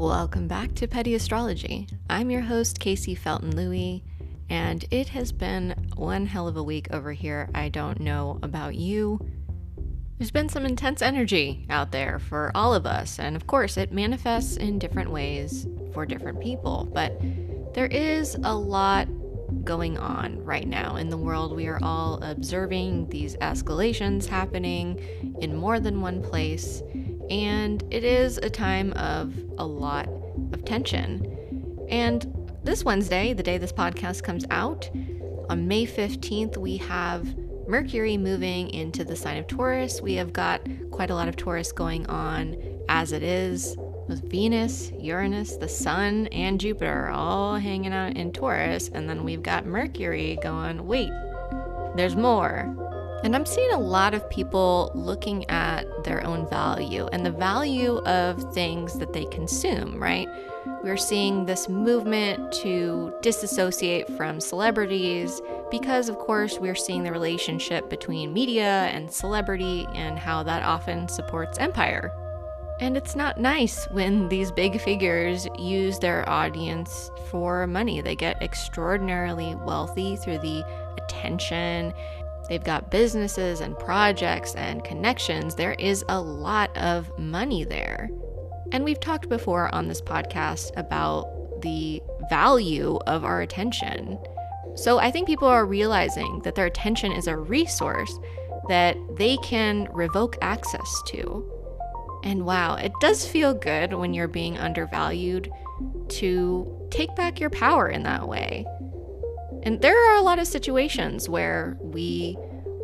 Welcome back to Petty Astrology. I'm your host, Kaycee Felton-Lui, and it has been one hell of a week over here. I don't know about you. There's been some intense energy out there for all of us, and of course it manifests in different ways for different people, but there is a lot going on right now in the world. We are all observing these escalations happening in more than one place, and it is a time of a lot of tension. And this Wednesday, the day this podcast comes out, on May 15th, we have Mercury moving into the sign of Taurus. We have got quite a lot of Taurus going on as it is, with Venus, Uranus, the Sun, and Jupiter all hanging out in Taurus. And then we've got Mercury going, wait, there's more. And I'm seeing a lot of people looking at their own value and the value of things that they consume, right? We're seeing this movement to disassociate from celebrities because, of course, we're seeing the relationship between media and celebrity and how that often supports empire. And it's not nice when these big figures use their audience for money. They get extraordinarily wealthy through the attention. They've got businesses and projects and connections. There is a lot of money there. And we've talked before on this podcast about the value of our attention. So I think people are realizing that their attention is a resource that they can revoke access to. And wow, it does feel good when you're being undervalued to take back your power in that way. And there are a lot of situations where we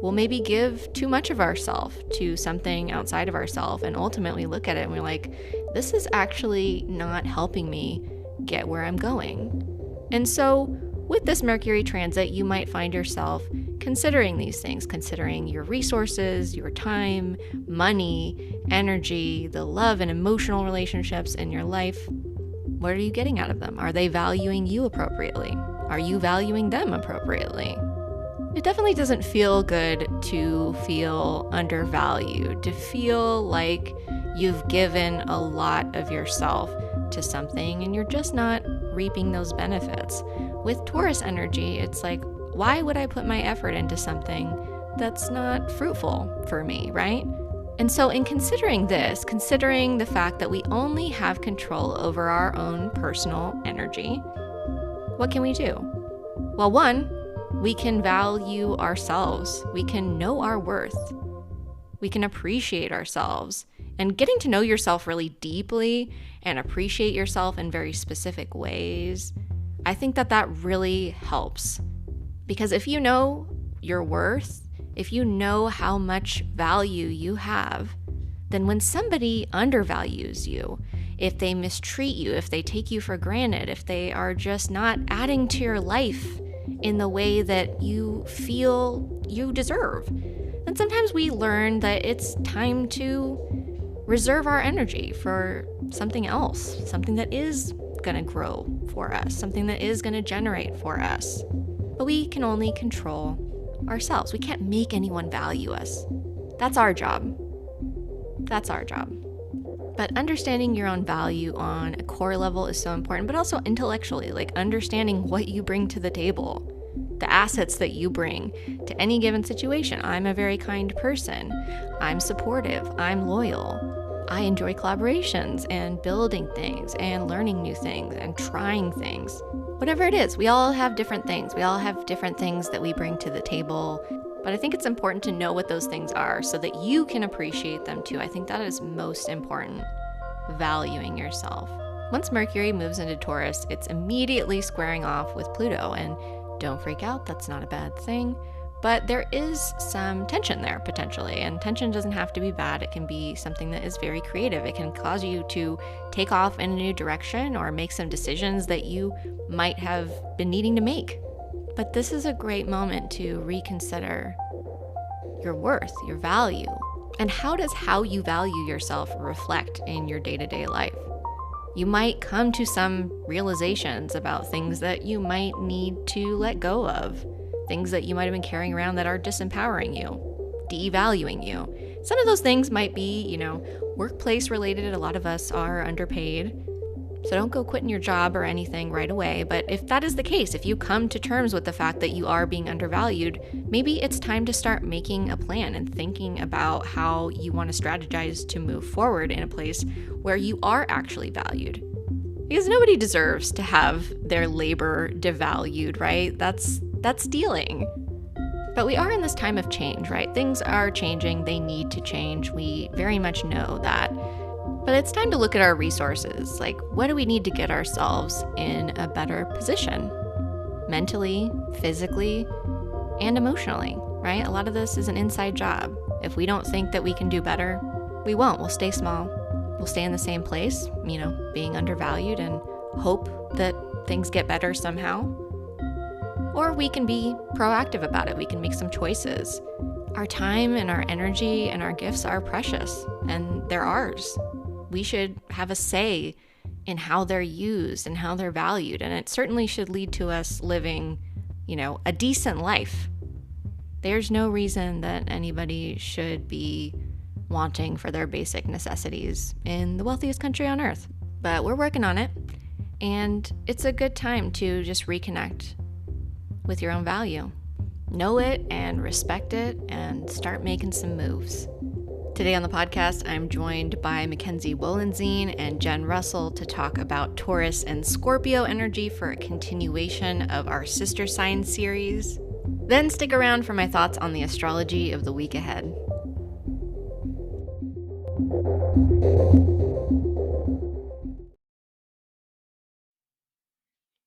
will maybe give too much of ourselves to something outside of ourselves and ultimately look at it and we're like, this is actually not helping me get where I'm going. And so with this Mercury transit, you might find yourself considering these things, considering your resources, your time, money, energy, the love and emotional relationships in your life. What are you getting out of them? Are they valuing you appropriately? Are you valuing them appropriately? It definitely doesn't feel good to feel undervalued, to feel like you've given a lot of yourself to something and you're just not reaping those benefits. With Taurus energy, it's like, why would I put my effort into something that's not fruitful for me, right? And so in considering this, considering the fact that we only have control over our own personal energy, what can we do? Well, one, we can value ourselves. We can know our worth. We can appreciate ourselves. And getting to know yourself really deeply and appreciate yourself in very specific ways, I think that really helps. Because if you know your worth, if you know how much value you have, then when somebody undervalues you, if they mistreat you, if they take you for granted, if they are just not adding to your life in the way that you feel you deserve, then sometimes we learn that it's time to reserve our energy for something else, something that is going to grow for us, something that is going to generate for us. But we can only control ourselves. We can't make anyone value us. That's our job. That's our job. But understanding your own value on a core level is so important, but also intellectually, like understanding what you bring to the table, the assets that you bring to any given situation. I'm a very kind person. I'm supportive. I'm loyal. I enjoy collaborations and building things and learning new things and trying things. Whatever it is, we all have different things. We all have different things that we bring to the table. But I think it's important to know what those things are so that you can appreciate them too. I think that is most important, valuing yourself. Once Mercury moves into Taurus, it's immediately squaring off with Pluto. And don't freak out, that's not a bad thing. But there is some tension there potentially, and tension doesn't have to be bad. It can be something that is very creative. It can cause you to take off in a new direction or make some decisions that you might have been needing to make. But this is a great moment to reconsider your worth, your value, and how does how you value yourself reflect in your day-to-day life? You might come to some realizations about things that you might need to let go of. Things that you might have been carrying around that are disempowering you, devaluing you. Some of those things might be, workplace related. A lot of us are underpaid. So don't go quitting your job or anything right away. But if that is the case, if you come to terms with the fact that you are being undervalued, maybe it's time to start making a plan and thinking about how you want to strategize to move forward in a place where you are actually valued. Because nobody deserves to have their labor devalued, right? That's stealing. But we are in this time of change, right? Things are changing, they need to change. We very much know that. But it's time to look at our resources. Like, what do we need to get ourselves in a better position? Mentally, physically, and emotionally, right? A lot of this is an inside job. If we don't think that we can do better, we won't. We'll stay small. We'll stay in the same place, being undervalued and hope that things get better somehow. Or we can be proactive about it. We can make some choices. Our time and our energy and our gifts are precious, and they're ours. We should have a say in how they're used and how they're valued, and it certainly should lead to us living, a decent life. There's no reason that anybody should be wanting for their basic necessities in the wealthiest country on earth. But we're working on it, and it's a good time to just reconnect with your own value. Know it and respect it and start making some moves. Today on the podcast, I'm joined by Mackenzie Wollenzine and Jen Russell to talk about Taurus and Scorpio energy for a continuation of our sister sign series. Then stick around for my thoughts on the astrology of the week ahead.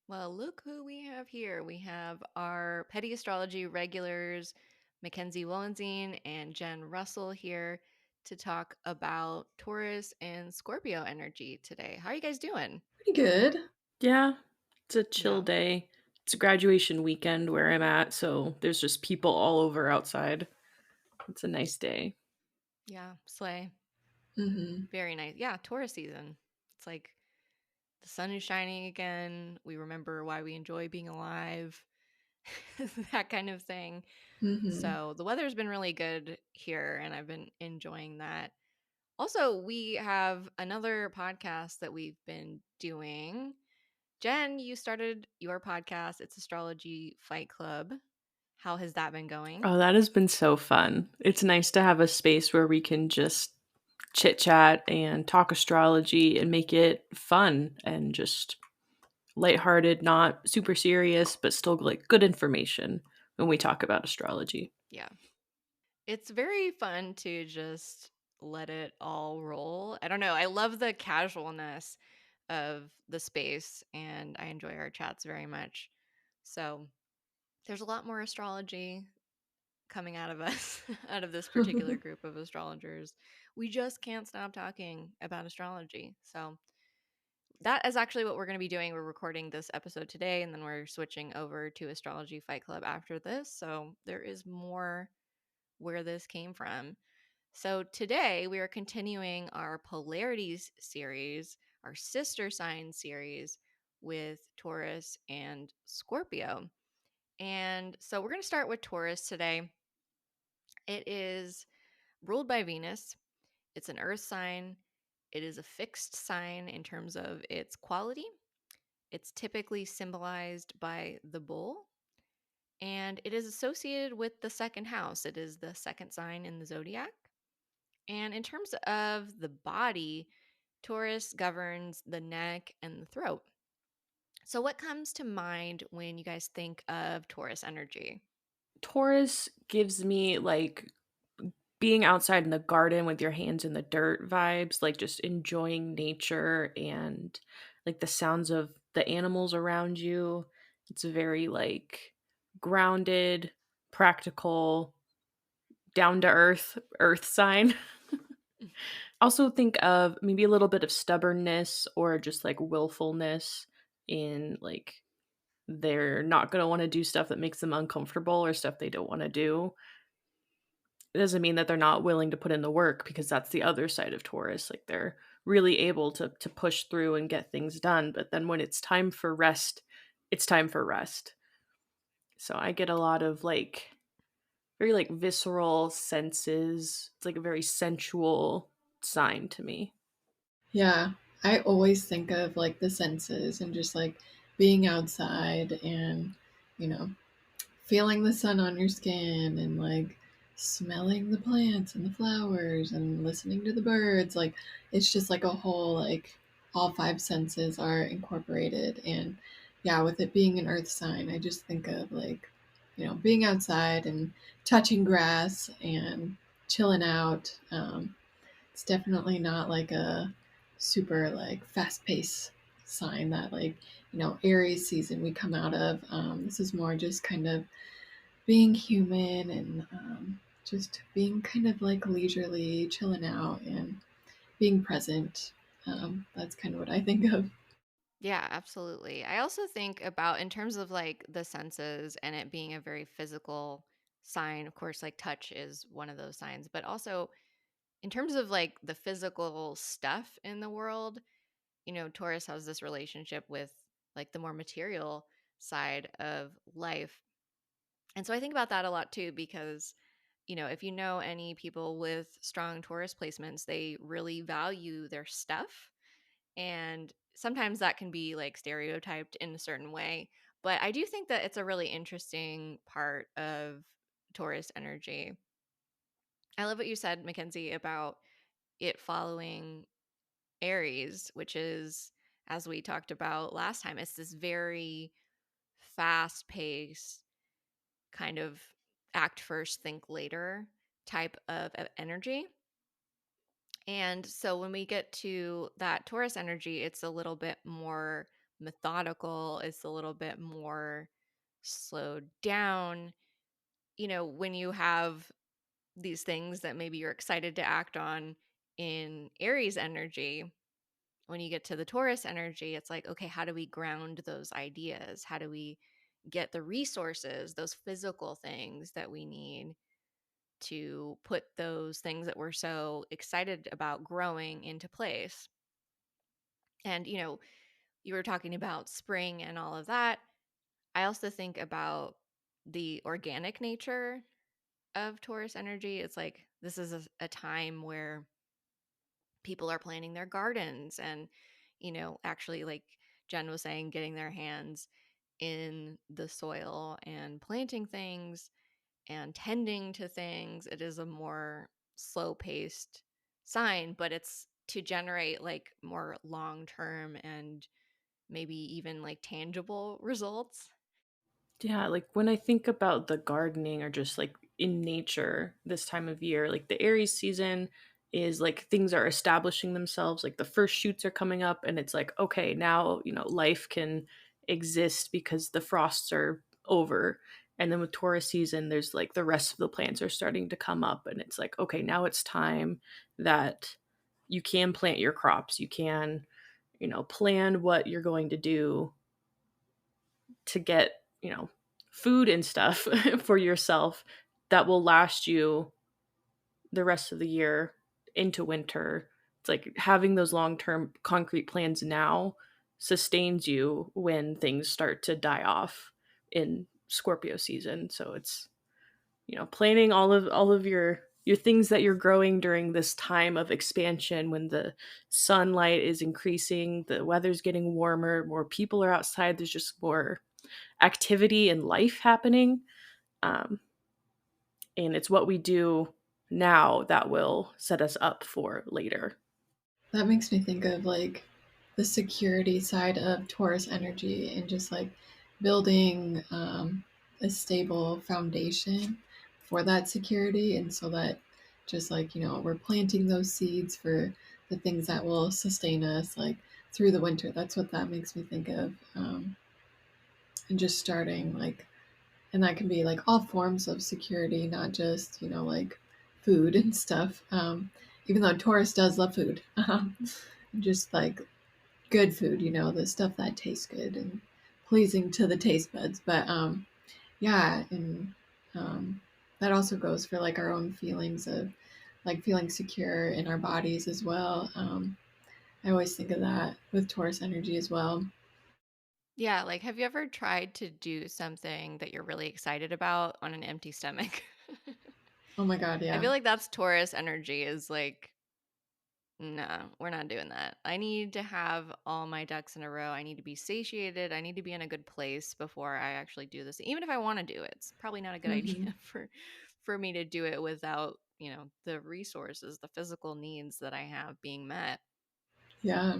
Well, look who we have here. We have our petty astrology regulars, Mackenzie Wollenzine and Jen Russell here to talk about Taurus and Scorpio energy today. How are you guys doing? Pretty good. Yeah, it's a chill Yeah. day. It's a graduation weekend where I'm at, so there's just people all over outside. It's a nice day. Yeah, slay. Mm-hmm. Very nice. Yeah, Taurus season. It's like the sun is shining again. We remember why we enjoy being alive. That kind of thing. Mm-hmm. So the weather's been really good here, and I've been enjoying that. Also, we have another podcast that we've been doing. Jen, you started your podcast. It's Astrology Fight Club. How has that been going? Oh, that has been so fun. It's nice to have a space where we can just chit chat and talk astrology and make it fun and just lighthearted, not super serious, but still like good information when we talk about astrology. Yeah. It's very fun to just let it all roll. I don't know. I love the casualness of the space, and I enjoy our chats very much. So there's a lot more astrology coming out of us, out of this particular group of astrologers. We just can't stop talking about astrology. So that is actually what we're going to be doing. We're recording this episode today, and then we're switching over to Astrology Fight Club after this. So there is more where this came from. So today we are continuing our polarities series, our sister sign series with Taurus and Scorpio. And so we're going to start with Taurus today. It is ruled by Venus. It's an earth sign. It is a fixed sign in terms of its quality. It's typically symbolized by the bull, and it is associated with the second house. It is the second sign in the zodiac. And in terms of the body, Taurus governs the neck and the throat. So, what comes to mind when you guys think of Taurus energy? Taurus gives me like being outside in the garden with your hands in the dirt vibes, like just enjoying nature and like the sounds of the animals around you. It's very like grounded, practical, down to earth sign. Also think of maybe a little bit of stubbornness or just like willfulness in like they're not going to want to do stuff that makes them uncomfortable or stuff they don't want to do. It doesn't mean that they're not willing to put in the work because that's the other side of Taurus. Like they're really able to push through and get things done, but then when it's time for rest, it's time for rest. So I get a lot of like very like visceral senses. It's like a very sensual sign to me. Yeah. I always think of like the senses and just like being outside and, you know, feeling the sun on your skin and like smelling the plants and the flowers and listening to the birds. Like it's just like a whole like all five senses are incorporated. And yeah, with it being an earth sign, I just think of like, being outside and touching grass and chilling out. It's definitely not like a super like fast paced sign that like, Aries season we come out of. This is more just kind of being human and just being kind of like leisurely, chilling out and being present. That's kind of what I think of. Yeah, absolutely. I also think about in terms of like the senses and it being a very physical sign. Of course, like touch is one of those signs, but also in terms of like the physical stuff in the world, Taurus has this relationship with like the more material side of life. And so I think about that a lot too, because, if you know any people with strong Taurus placements, they really value their stuff. And sometimes that can be like stereotyped in a certain way. But I do think that it's a really interesting part of Taurus energy. I love what you said, Mackenzie, about it following Aries, which is, as we talked about last time, it's this very fast paced kind of act first, think later type of energy. And so when we get to that Taurus energy, it's a little bit more methodical, it's a little bit more slowed down. When you have these things that maybe you're excited to act on in Aries energy, when you get to the Taurus energy, it's like, okay, how do we ground those ideas? How do we get the resources, those physical things that we need to put those things that we're so excited about growing into place? And, you were talking about spring and all of that. I also think about the organic nature of Taurus energy. It's like this is a time where people are planting their gardens and, actually, like Jen was saying, getting their hands in the soil and planting things and tending to things. It is a more slow paced sign, but it's to generate like more long term and maybe even like tangible results. Yeah, like when I think about the gardening or just like in nature this time of year, like the Aries season is like things are establishing themselves, like the first shoots are coming up, and it's like, okay, now, life can exist because the frosts are over. And then with Taurus season, there's like the rest of the plants are starting to come up, and it's like, okay, now it's time that you can plant your crops, you can, plan what you're going to do to get, food and stuff for yourself that will last you the rest of the year into winter. It's like having those long-term concrete plans now sustains you when things start to die off in Scorpio season. So it's, planning all of your things that you're growing during this time of expansion when the sunlight is increasing, the weather's getting warmer, more people are outside, there's just more activity and life happening. Um, and it's what we do now that will set us up for later. That makes me think of like the security side of Taurus energy and just like building a stable foundation for that security. And so that just like, we're planting those seeds for the things that will sustain us like through the winter. That's what that makes me think of. And just starting like, and that can be like all forms of security, not just, like food and stuff. Even though Taurus does love food, just like good food, the stuff that tastes good and pleasing to the taste buds. But yeah, and that also goes for like our own feelings of like feeling secure in our bodies as well. I always think of that with Taurus energy as well. Yeah, like have you ever tried to do something that you're really excited about on an empty stomach? Oh my God, I yeah. feel like that's Taurus energy is like No, we're not doing that. I need to have all my ducks in a row. I need to be satiated. I need to be in a good place before I actually do this. Even if I want to do it, it's probably not a good Mm-hmm. idea for me to do it without, the resources, the physical needs that I have being met. Yeah,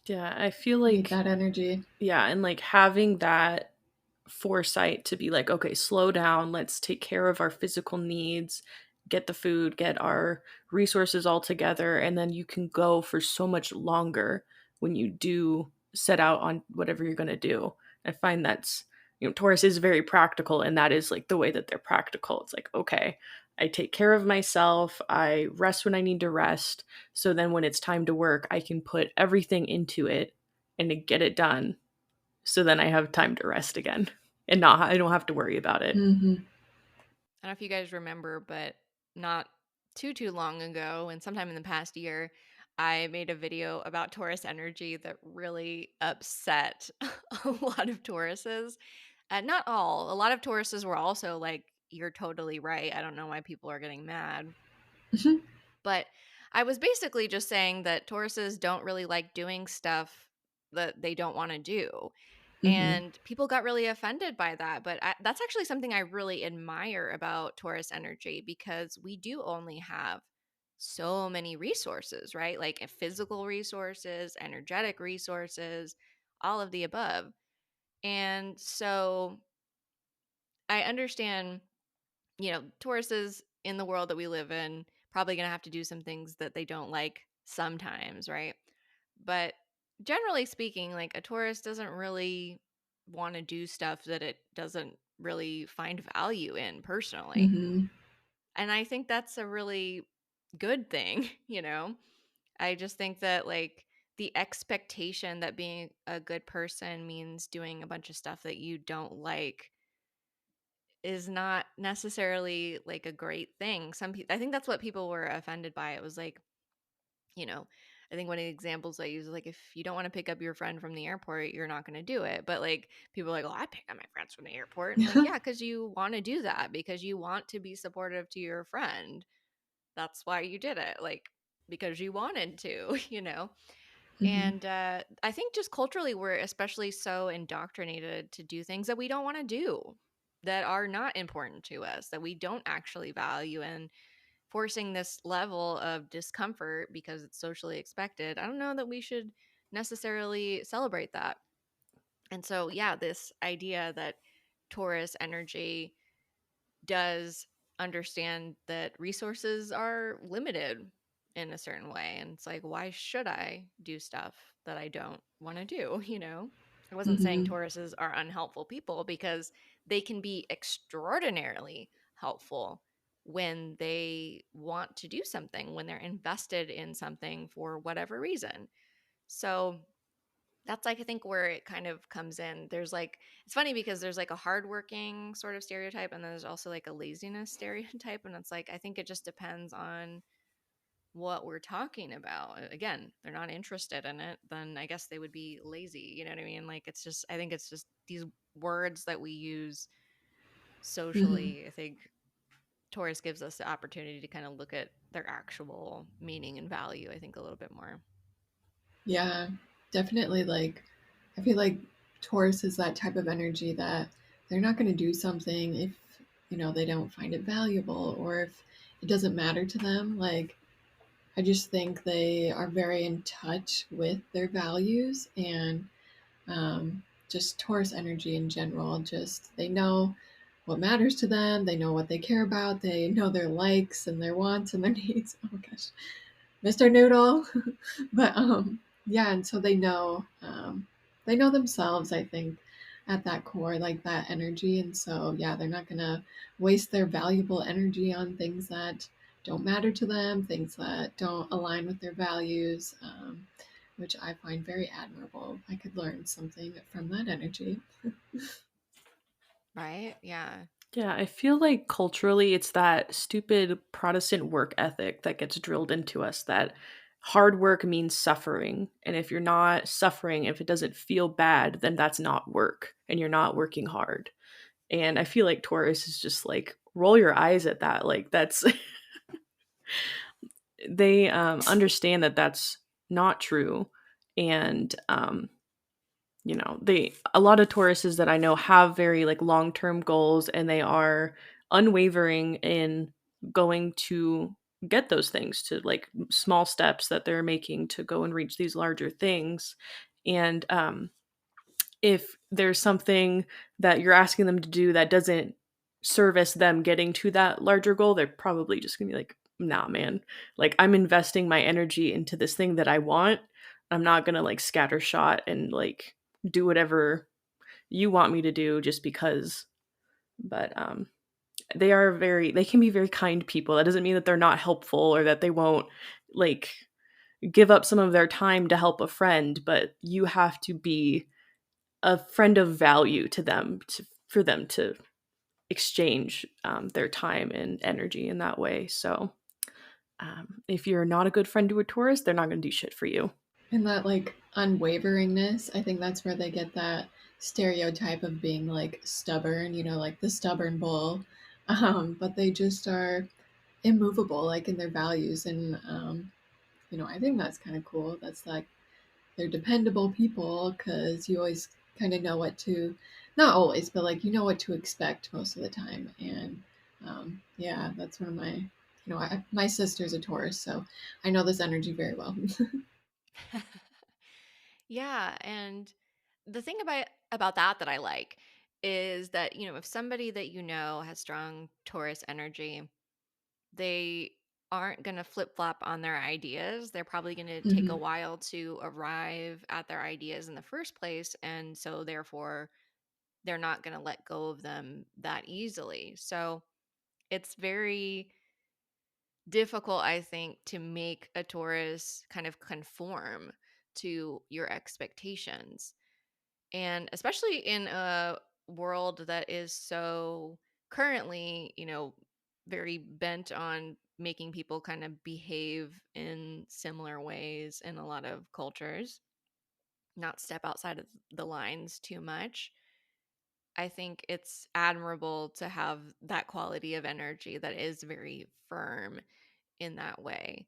Yeah, I feel need like, that energy. yeah, and like having that foresight to be like, okay, slow down, let's take care of our physical needs, get the food, get our resources all together, and then you can go for so much longer when you do set out on whatever you're going to do. I find that's, Taurus is very practical, and that is like the way that they're practical. It's like, okay, I take care of myself, I rest when I need to rest, so then when it's time to work, I can put everything into it and to get it done, so then I have time to rest again and not I don't have to worry about it. Mm-hmm. I don't know if you guys remember, but not too long ago, and sometime in the past year, I made a video about Taurus energy that really upset a lot of Tauruses. Not all. A lot of Tauruses were also like, "You're totally right. I don't know why people are getting mad." But I was basically just saying that Tauruses don't really like doing stuff that they don't want to do. Mm-hmm. And people got really offended by that. But that's actually something I really admire about Taurus energy, because we do only have so many resources, right? Like physical resources, energetic resources, all of the above. And so I understand, Tauruses in the world that we live in probably going to have to do some things that they don't like sometimes, right? But generally speaking, like a Taurus doesn't really want to do stuff that it doesn't really find value in personally. Mm-hmm. And I think that's a really good thing, I just think that like the expectation that being a good person means doing a bunch of stuff that you don't like is not necessarily like a great thing. Some people, I think that's what people were offended by. It was like, you know, I think one of the examples I use is like, if you don't want to pick up your friend from the airport, you're not going to do it. But like people are like, oh, I pick up my friends from the airport. And I'm like, yeah, because you want to do that, because you want to be supportive to your friend. That's why you did it. Like, because you wanted to, Mm-hmm. And I think just culturally, we're especially so indoctrinated to do things that we don't want to do, that are not important to us, that we don't actually value, and forcing this level of discomfort because it's socially expected. I don't know that we should necessarily celebrate that. And so, yeah, this idea that Taurus energy does understand that resources are limited in a certain way. And it's like, why should I do stuff that I don't want to do? I wasn't saying Mm-hmm. Tauruses are unhelpful people, because they can be extraordinarily helpful when they want to do something, when they're invested in something for whatever reason. So that's like, I think, where it kind of comes in. There's like, it's funny because there's like a hardworking sort of stereotype, and then there's also like a laziness stereotype. And it's like, I think it just depends on what we're talking about. Again, they're not interested in it, then I guess they would be lazy. You know what I mean? Like, it's just, I think it's just these words that we use Mm-hmm. socially. I think Taurus gives us the opportunity to kind of look at their actual meaning and value, I think, a little bit more. Yeah, definitely. Like, I feel like Taurus is that type of energy that they're not going to do something if, they don't find it valuable or if it doesn't matter to them. Like, I just think they are very in touch with their values and just Taurus energy in general. Just they know what matters to them, they know what they care about, they know their likes and their wants and their needs. Oh my gosh, Mr. Noodle. But yeah, and so they know themselves, I think, at that core, like that energy. And so yeah, they're not gonna waste their valuable energy on things that don't matter to them, things that don't align with their values, which I find very admirable. I could learn something from that energy. Right? Yeah. Yeah, I feel like culturally it's that stupid Protestant work ethic that gets drilled into us, that hard work means suffering. And if you're not suffering, if it doesn't feel bad, then that's not work and you're not working hard. And I feel like Taurus is just like, roll your eyes at that. Like, that's they understand that that's not true. And they a lot of Tauruses that I know have very like long-term goals, and they are unwavering in going to get those things, to like small steps that they're making to go and reach these larger things. And if there's something that you're asking them to do that doesn't service them getting to that larger goal, they're probably just gonna be like, nah, man, like I'm investing my energy into this thing that I want. I'm not gonna like scatter shot and like do whatever you want me to do just because. But they can be very kind people. That doesn't mean that they're not helpful or that they won't like give up some of their time to help a friend, but you have to be a friend of value to them for them to exchange their time and energy in that way. So if you're not a good friend to a Taurus, they're not going to do shit for you. And that like unwaveringness, I think that's where they get that stereotype of being like stubborn, like the stubborn bull. But they just are immovable, like in their values. And, I think that's kind of cool. That's like they're dependable people because you always kind of know what to, not always, but like you know what to expect most of the time. And yeah, that's one of my, my sister's a Taurus, so I know this energy very well. Yeah, and the thing about that I like is that, if somebody that you know has strong Taurus energy, they aren't going to flip-flop on their ideas. They're probably going to take a Hmm. while to arrive at their ideas in the first place, and so therefore they're not going to let go of them that easily. So, it's very difficult, I think, to make a Taurus kind of conform to your expectations. And especially in a world that is so currently, very bent on making people kind of behave in similar ways in a lot of cultures, not step outside of the lines too much. I think it's admirable to have that quality of energy that is very firm in that way.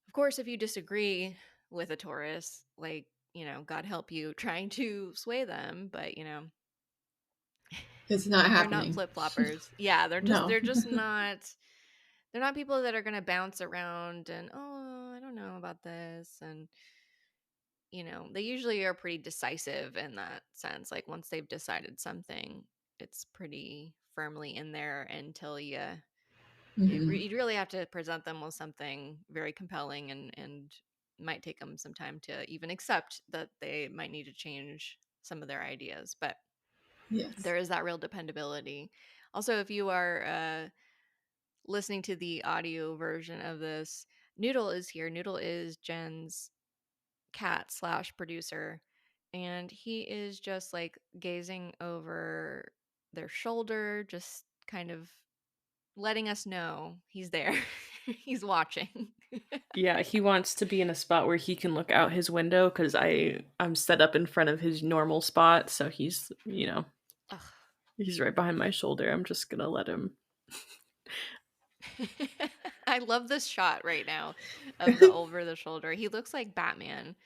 Of course, if you disagree with a Taurus, like, God help you trying to sway them, but It's not they're not happening. flip-floppers. Yeah, they're just No. they're just not they're not people that are going to bounce around and, "Oh, I don't know about this." And they usually are pretty decisive in that sense. Like once they've decided something, it's pretty firmly in there until Hmm. you'd really have to present them with something very compelling, and might take them some time to even accept that they might need to change some of their ideas. But Yes. there is that real dependability. Also, if you are listening to the audio version of this, Noodle is here. Noodle is Jen's cat slash producer, and he is just like gazing over their shoulder, just kind of letting us know he's there. He's watching. Yeah, he wants to be in a spot where he can look out his window because I'm set up in front of his normal spot, so Ugh. he's right behind my shoulder. I'm just gonna let him. I love this shot right now of the over the shoulder. He looks like Batman,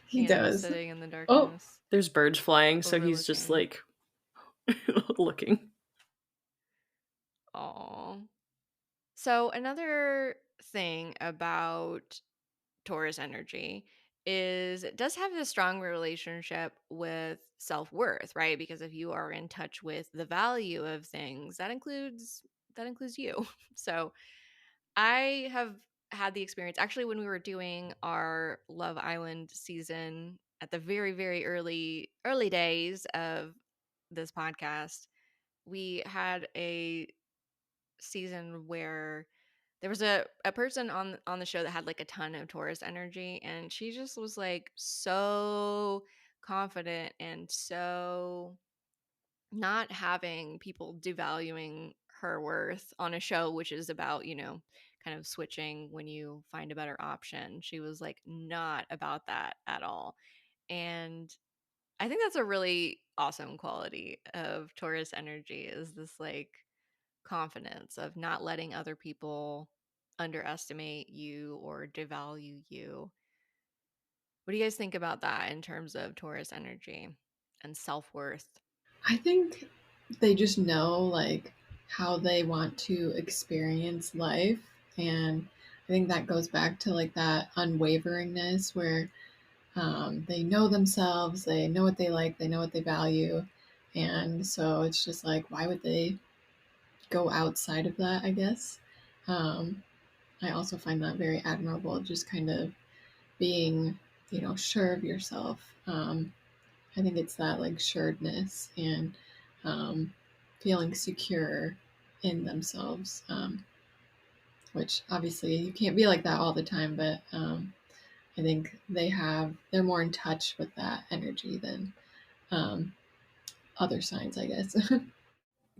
He does. sitting in the Oh, darkness, There's birds flying, so he's just overlooking. like looking. Oh. So another thing about Taurus energy is it does have this strong relationship with self-worth, right? Because if you are in touch with the value of things, that includes you. So I have had the experience actually when we were doing our Love Island season at the very, very early days of this podcast. We had a season where there was a person on the show that had like a ton of Taurus energy, and she just was like so confident and so not having people devaluing her worth on a show which is about, kind of switching when you find a better option. She was like not about that at all. And I think that's a really awesome quality of Taurus energy, is this like confidence of not letting other people underestimate you or devalue you. What do you guys think about that in terms of Taurus energy and self-worth? I think they just know like how they want to experience life, and I think that goes back to like that unwaveringness where they know themselves, they know what they like, they know what they value, and so it's just like why would they go outside of that, I guess. um, I also find that very admirable, just kind of being, sure of yourself. I think it's that like sureness and um, feeling secure in themselves, which obviously you can't be like that all the time, but I think they're more in touch with that energy than um, other signs, I guess.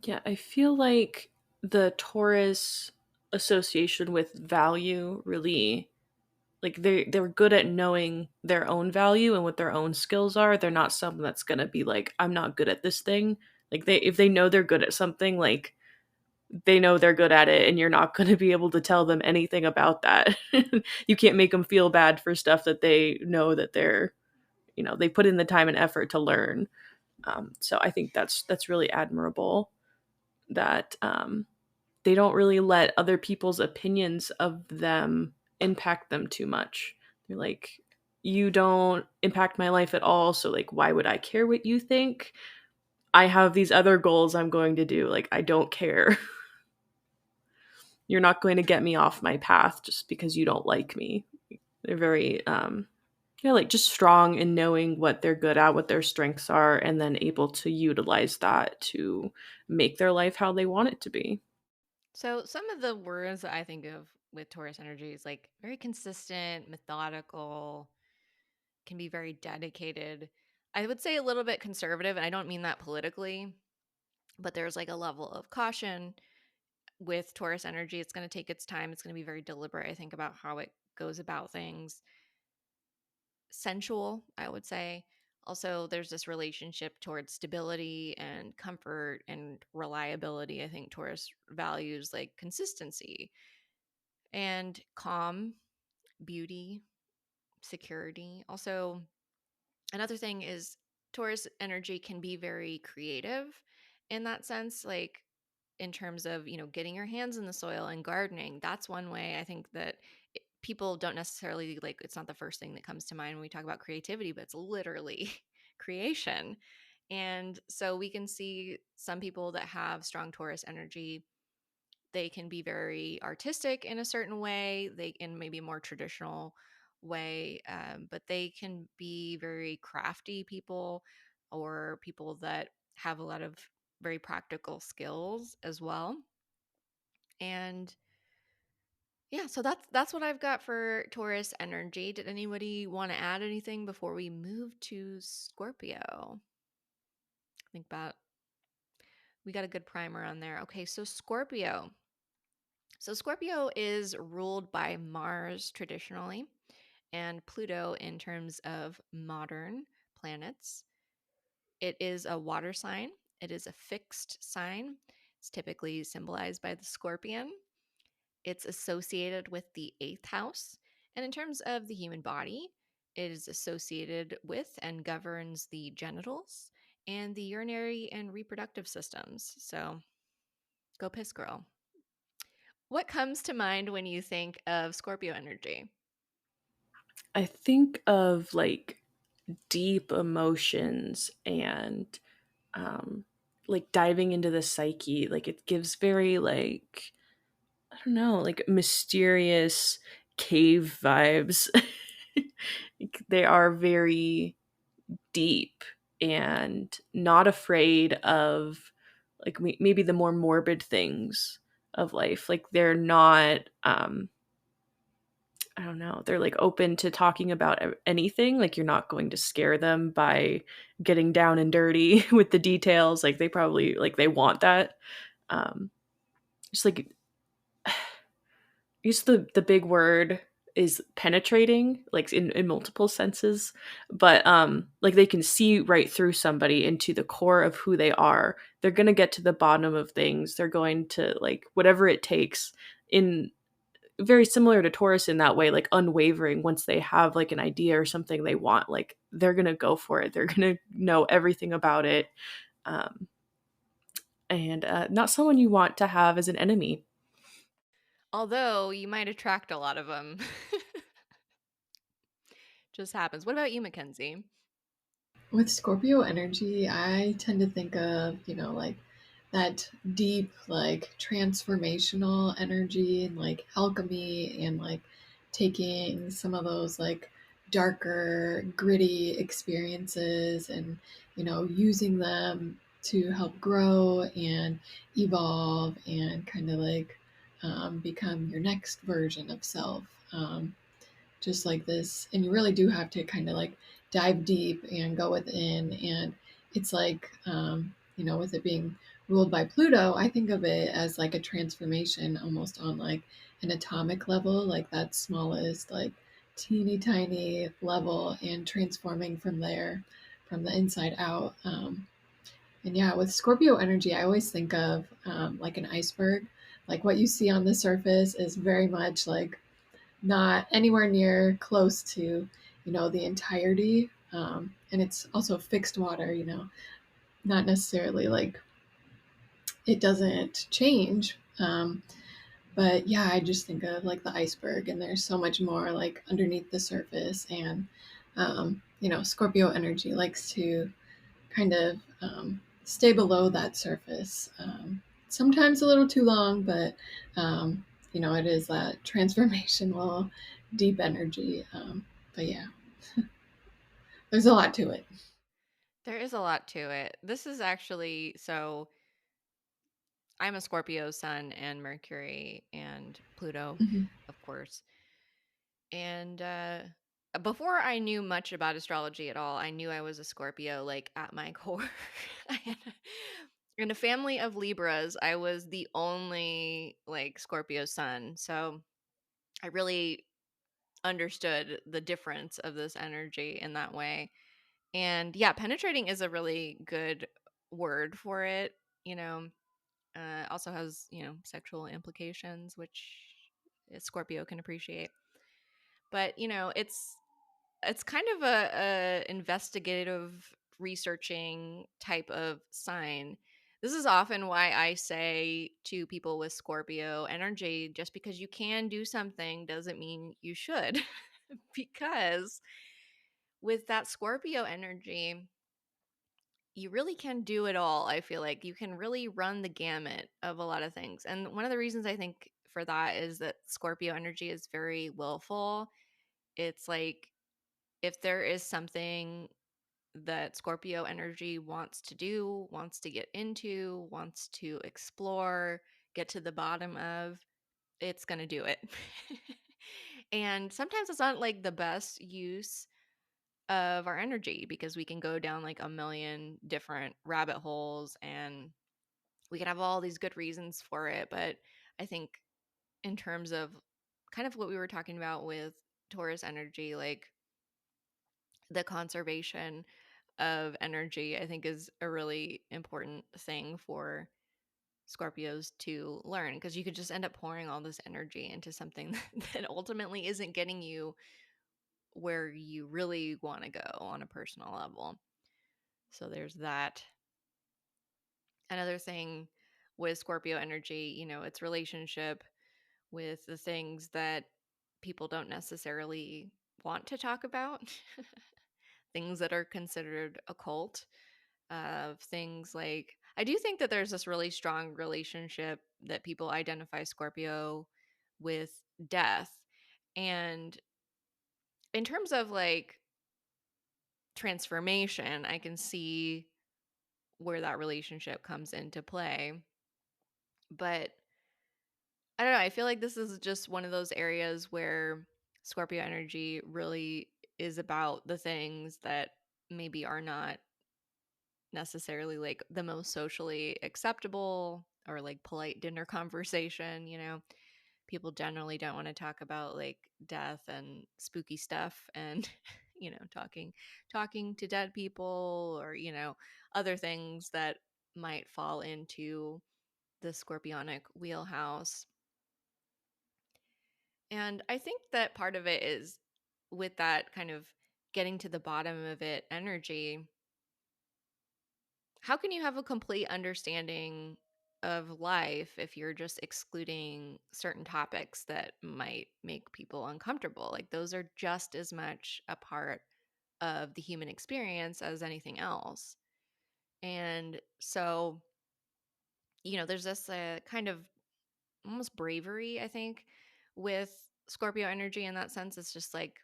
Yeah, I feel like the Taurus association with value really, like they're good at knowing their own value and what their own skills are. They're not someone that's gonna be like, I'm not good at this thing. Like if they know they're good at something, like they know they're good at it, and you're not gonna be able to tell them anything about that. You can't make them feel bad for stuff that they know that they put in the time and effort to learn. So I think that's really admirable that they don't really let other people's opinions of them impact them too much. They're like, you don't impact my life at all, so like why would I care what you think? I have these other goals I'm going to do. Like I don't care. You're not going to get me off my path just because you don't like me. They're very like just strong in knowing what they're good at, what their strengths are, and then able to utilize that to make their life how they want it to be. So some of the words that I think of with Taurus energy is like very consistent, methodical, can be very dedicated. I would say a little bit conservative, and I don't mean that politically, but there's like a level of caution with Taurus energy. It's going to take its time. It's going to be very deliberate, I think, about how it goes about things. Sensual, I would say. Also, there's this relationship towards stability and comfort and reliability. I think Taurus values like consistency and calm, beauty, security. Also, another thing is Taurus energy can be very creative in that sense, like in terms of, getting your hands in the soil and gardening. That's one way I think that people don't necessarily like, it's not the first thing that comes to mind when we talk about creativity, but it's literally creation. And so we can see some people that have strong Taurus energy, they can be very artistic in a certain way, they in maybe a more traditional way, but they can be very crafty people or people that have a lot of very practical skills as well. And yeah, so that's what I've got for Taurus energy. Did anybody want to add anything before we move to Scorpio? Think about, we got a good primer on there. Okay, so Scorpio. So Scorpio is ruled by Mars traditionally and Pluto in terms of modern planets. It is a water sign. It is a fixed sign. It's typically symbolized by the scorpion. It's associated with the eighth house. And in terms of the human body, it is associated with and governs the genitals and the urinary and reproductive systems. So go piss, girl. What comes to mind when you think of Scorpio energy? I think of like deep emotions and um like diving into the psyche. Like it gives very like, I don't know, like mysterious cave vibes. Like, they are very deep and not afraid of like maybe the more morbid things of life. Like they're not I don't know, they're like open to talking about anything. Like you're not going to scare them by getting down and dirty with the details. Like they probably like they want that. Um just like I guess the big word is penetrating, like in multiple senses. But like they can see right through somebody into the core of who they are. They're gonna get to the bottom of things. They're going to like whatever it takes in very similar to Taurus in that way, like unwavering. Once they have like an idea or something they want, like they're gonna go for it. They're gonna know everything about it, um, and not someone you want to have as an enemy. Although you might attract a lot of them. Just happens. What about you, Mackenzie? With Scorpio energy, I tend to think of, like that deep, like transformational energy and like alchemy and like taking some of those like darker, gritty experiences and, using them to help grow and evolve and kind of like become your next version of self. Just like this. And you really do have to kind of like dive deep and go within. And it's like, with it being ruled by Pluto, I think of it as like a transformation almost on like an atomic level, like that smallest, like teeny tiny level, and transforming from there, from the inside out. And yeah, with Scorpio energy, I always think of like an iceberg. Like what you see on the surface is very much like not anywhere near close to, the entirety. And it's also fixed water, not necessarily like it doesn't change. But yeah, I just think of like the iceberg, and there's so much more like underneath the surface. And, Scorpio energy likes to kind of stay below that surface. Sometimes a little too long, but it is that transformational, deep energy. But yeah, there's a lot to it. There is a lot to it. This is actually so I'm a Scorpio sun and Mercury and Pluto, Mm-hmm. of course. And before I knew much about astrology at all, I knew I was a Scorpio, like at my core. In a family of Libras, I was the only like Scorpio sun. So I really understood the difference of this energy in that way. And yeah, penetrating is a really good word for it. You know, also has, sexual implications, which Scorpio can appreciate. But, it's kind of a investigative researching type of sign. This is often why I say to people with Scorpio energy, just because you can do something doesn't mean you should. Because with that Scorpio energy, you really can do it all. I feel like you can really run the gamut of a lot of things. And one of the reasons I think for that is that Scorpio energy is very willful. It's like if there is something that Scorpio energy wants to do, wants to get into, wants to explore, get to the bottom of, it's going to do it. And sometimes it's not like the best use of our energy because we can go down like a million different rabbit holes and we can have all these good reasons for it. But I think in terms of kind of what we were talking about with Taurus energy, like the conservation of energy, I think is a really important thing for Scorpios to learn because you could just end up pouring all this energy into something that ultimately isn't getting you where you really want to go on a personal level. So there's that. Another thing with Scorpio energy, its relationship with the things that people don't necessarily want to talk about, things that are considered occult, of things like I do think that there's this really strong relationship that people identify Scorpio with death. And in terms of like transformation, I can see where that relationship comes into play. But I don't know, I feel like this is just one of those areas where Scorpio energy really is about the things that maybe are not necessarily like the most socially acceptable or like polite dinner conversation, People generally don't want to talk about like death and spooky stuff and talking to dead people or, other things that might fall into the scorpionic wheelhouse. And I think that part of it is with that kind of getting to the bottom of it energy. How can you have a complete understanding of life if you're just excluding certain topics that might make people uncomfortable? Like, those are just as much a part of the human experience as anything else. And so, there's this kind of almost bravery, I think, with Scorpio energy in that sense. It's just like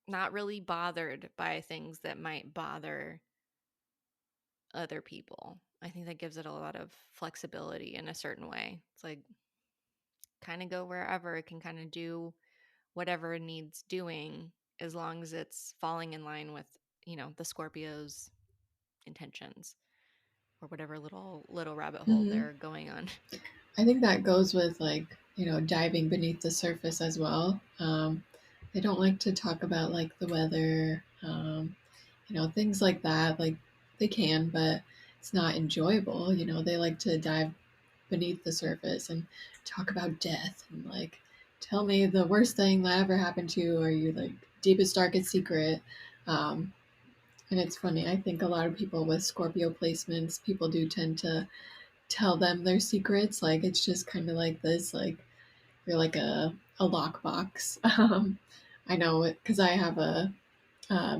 not really bothered by things that might bother other people. I think that gives it a lot of flexibility in a certain way. It's like kind of go wherever it can kind of do whatever it needs doing as long as it's falling in line with, the Scorpio's intentions or whatever little rabbit hole Hmm. they're going on. I think that goes with like, diving beneath the surface as well. They don't like to talk about like the weather, things like that. Like they can, but it's not enjoyable. They like to dive beneath the surface and talk about death and like tell me the worst thing that ever happened to you or your like deepest, darkest secret. Um, and it's funny. I think a lot of people with Scorpio placements, people do tend to tell them their secrets. Like it's just kind of like this, like you're like a lockbox. I know it because I have a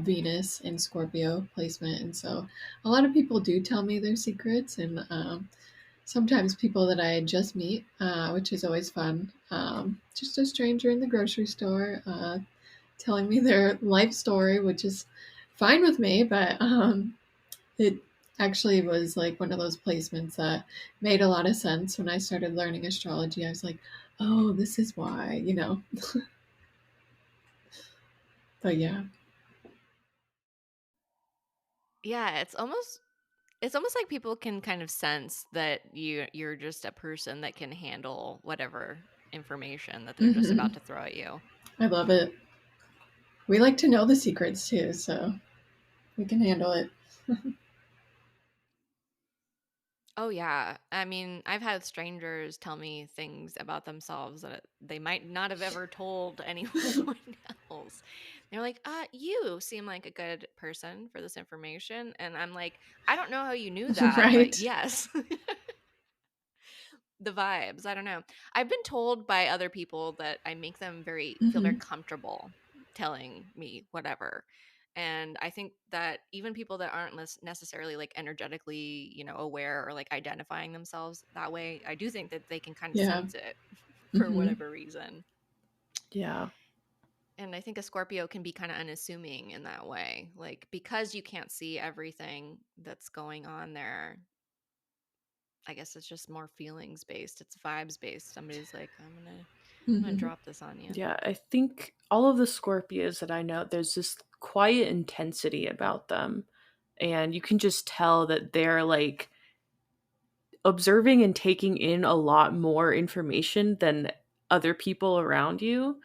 Venus in Scorpio placement, and so a lot of people do tell me their secrets, and sometimes people that I just meet, which is always fun. Just a stranger in the grocery store telling me their life story, which is fine with me, but it actually was like one of those placements that made a lot of sense when I started learning astrology. I was like, oh, this is why. But yeah. Yeah, it's almost like people can kind of sense that you're just a person that can handle whatever information that they're just Hmm. about to throw at you. I love it. We like to know the secrets too, so we can handle it. Oh yeah. I mean, I've had strangers tell me things about themselves that they might not have ever told anyone else. They're like, you seem like a good person for this information." And I'm like, "I don't know how you knew that, but Right? yes." The vibes, I don't know. I've been told by other people that I make them feel very Hmm. comfortable telling me whatever. And I think that even people that aren't necessarily like energetically, aware or like identifying themselves that way, I do think that they can kind of Yeah. sense it for Hmm. whatever reason. Yeah. And I think a Scorpio can be kind of unassuming in that way. Like, because you can't see everything that's going on there, I guess it's just more feelings based. It's vibes based. Somebody's like, I'm gonna Hmm. drop this on you. Yeah, I think all of the Scorpios that I know, there's this quiet intensity about them. And you can just tell that they're like observing and taking in a lot more information than other people around you.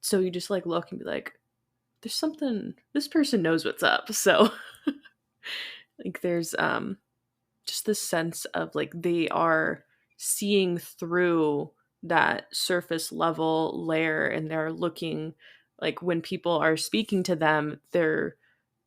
So you just like look and be like, there's something, this person knows what's up. So like there's just this sense of like they are seeing through that surface level layer, and they're looking like when people are speaking to them, they're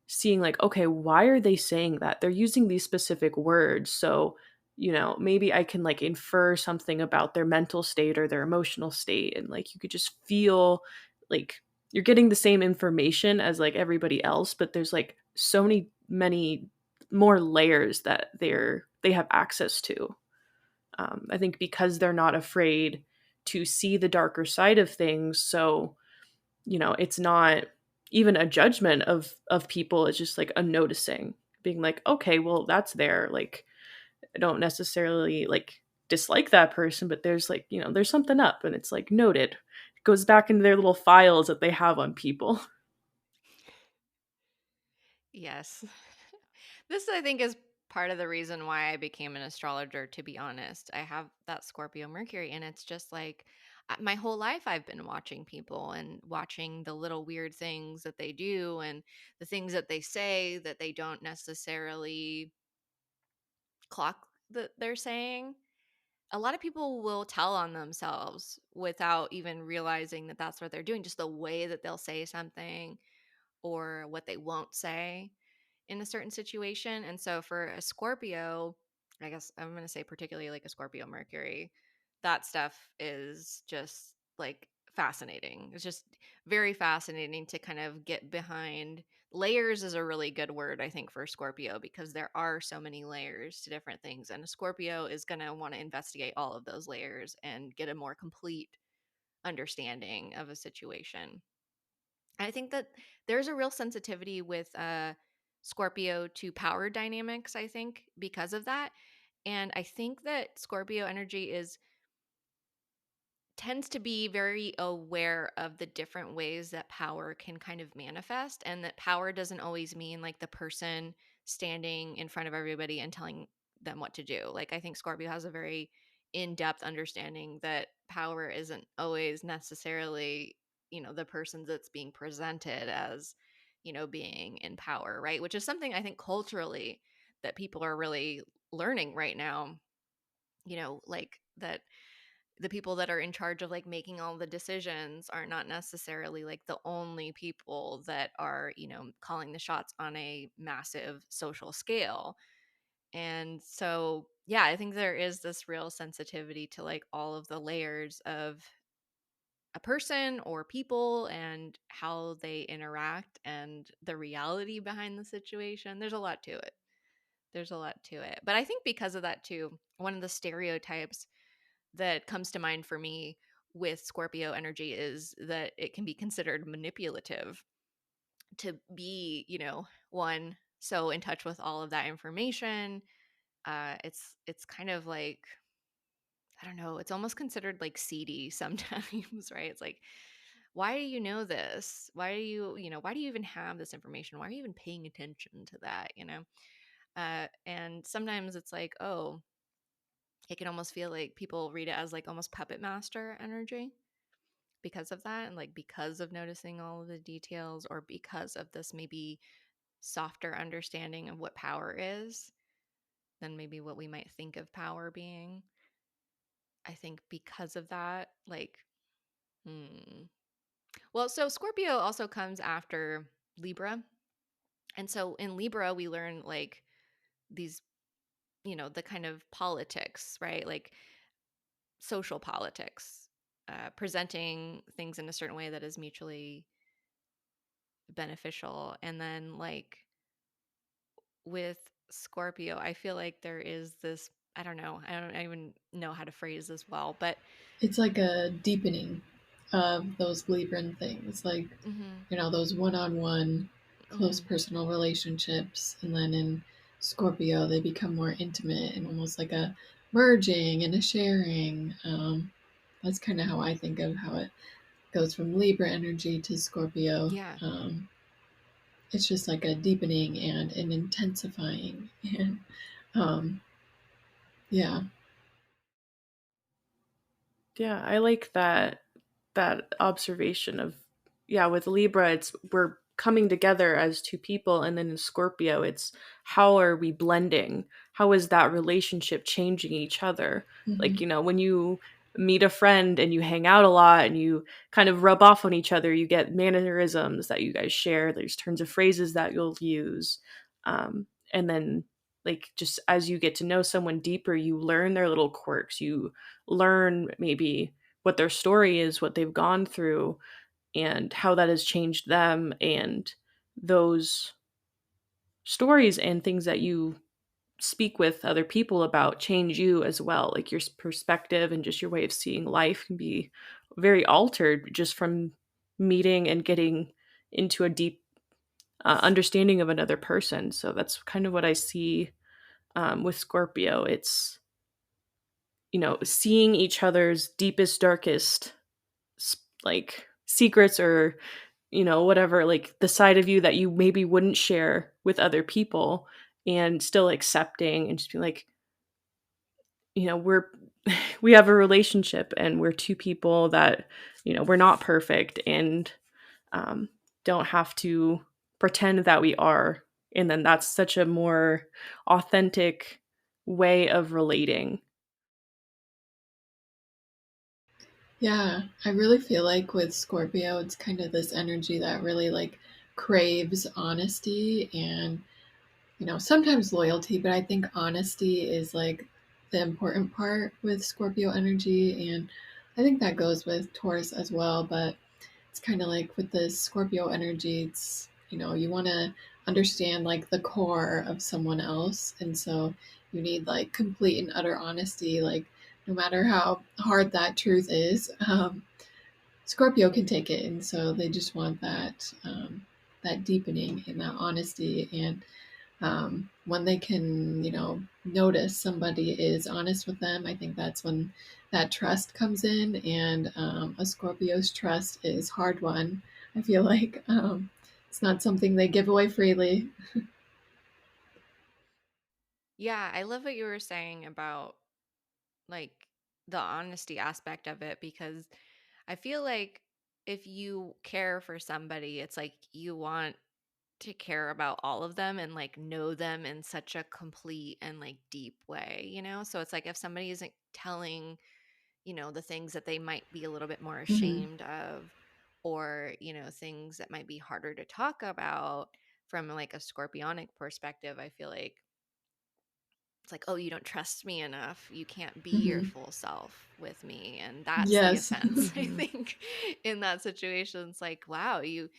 seeing like, okay, why are they saying that? They're using these specific words. So, maybe I can like infer something about their mental state or their emotional state. And like you could just feel like you're getting the same information as like everybody else, but there's like so many more layers that they have access to. I think because they're not afraid to see the darker side of things. So, it's not even a judgment of people. It's just like a noticing, being like, okay, well, that's there. Like, I don't necessarily like dislike that person, but there's like, there's something up, and it's like noted. It goes back into their little files that they have on people. Yes. This, I think, is part of the reason why I became an astrologer, to be honest. I have that Scorpio Mercury, and it's just like my whole life I've been watching people and watching the little weird things that they do and the things that they say that they don't necessarily clock that they're saying. a lot of people will tell on themselves without even realizing that that's what they're doing, just the way that they'll say something or what they won't say in a certain situation. And so for a Scorpio, I guess I'm going to say particularly like a Scorpio Mercury, that stuff is just like fascinating. It's just very fascinating to kind of get behind. Layers is a really good word, I think, for Scorpio, because there are so many layers to different things. And a Scorpio is going to want to investigate all of those layers and get a more complete understanding of a situation. I think that there's a real sensitivity with Scorpio to power dynamics, I think, because of that. And I think that Scorpio energy is tends to be very aware of the different ways that power can kind of manifest, and that power doesn't always mean like the person standing in front of everybody and telling them what to do. Like I think Scorpio has a very in-depth understanding that power isn't always necessarily, the person that's being presented as, being in power, right? Which is something I think culturally that people are really learning right now, like that the people that are in charge of like making all the decisions are not necessarily like the only people that are, calling the shots on a massive social scale. And so, yeah, I think there is this real sensitivity to like all of the layers of a person or people and how they interact and the reality behind the situation. There's a lot to it. There's a lot to it. But I think because of that too, one of the stereotypes that comes to mind for me with Scorpio energy is that it can be considered manipulative to be, one so in touch with all of that information. It's kind of like, I don't know, it's almost considered like seedy sometimes, right? It's like, why do you know this? Why do why do you even have this information? Why are you even paying attention to that? And sometimes it's like, oh, it can almost feel like people read it as like almost puppet master energy because of that, and like because of noticing all of the details, or because of this maybe softer understanding of what power is than maybe what we might think of power being. I think because of that, like, hmm. Well, so Scorpio also comes after Libra. And so in Libra, we learn like these, the kind of politics, right? Like social politics, presenting things in a certain way that is mutually beneficial. And then like with Scorpio, I feel like there is this, I don't know, I don't even know how to phrase this well, but It's like a deepening of those Libran things, like, mhm, those one-on-one close mhm. personal relationships. And then in Scorpio, they become more intimate and almost like a merging and a sharing. That's kind of how I think of how it goes from Libra energy to Scorpio. Yeah. It's just like a deepening and an intensifying. And um, yeah, Yeah, I like that observation of, yeah, with Libra it's we're coming together as two people, and then in Scorpio it's how are we blending? How is that relationship changing each other? hmm Like, when you meet a friend and you hang out a lot and you kind of rub off on each other, you get mannerisms that you guys share, there's turns of phrases that you'll use. And then like just as you get to know someone deeper, you learn their little quirks, you learn maybe what their story is, what they've gone through, and how that has changed them. And those stories and things that you speak with other people about change you as well. Like your perspective and just your way of seeing life can be very altered just from meeting and getting into a deep understanding of another person. So that's kind of what I see with Scorpio. It's, seeing each other's deepest, darkest like secrets, or whatever, like the side of you that you maybe wouldn't share with other people, and still accepting and just being like, we're we have a relationship and we're two people that, we're not perfect, and um, don't have to pretend that we are. And then that's such a more authentic way of relating. Yeah, I really feel like with Scorpio, it's kind of this energy that really like craves honesty and, sometimes loyalty, but I think honesty is like the important part with Scorpio energy. And I think that goes with Taurus as well. But it's kind of like with the Scorpio energy, it's, you want to understand like the core of someone else. And so you need like complete and utter honesty, like no matter how hard that truth is. Scorpio can take it. And so they just want that deepening and that honesty. And when they can, notice somebody is honest with them, I think that's when that trust comes in. And a Scorpio's trust is hard won. I feel like it's not something they give away freely. Yeah, I love what you were saying about like the honesty aspect of it, because I feel like if you care for somebody, it's like you want to care about all of them and like know them in such a complete and like deep way, you know? So it's like if somebody isn't telling, the things that they might be a little bit more Hmm. ashamed of, or, things that might be harder to talk about from like a scorpionic perspective, I feel like it's like, oh, you don't trust me enough. You can't be your Hmm. full self with me. And that's the Yes. offense, I Mhm. think, in that situation. It's like, wow, you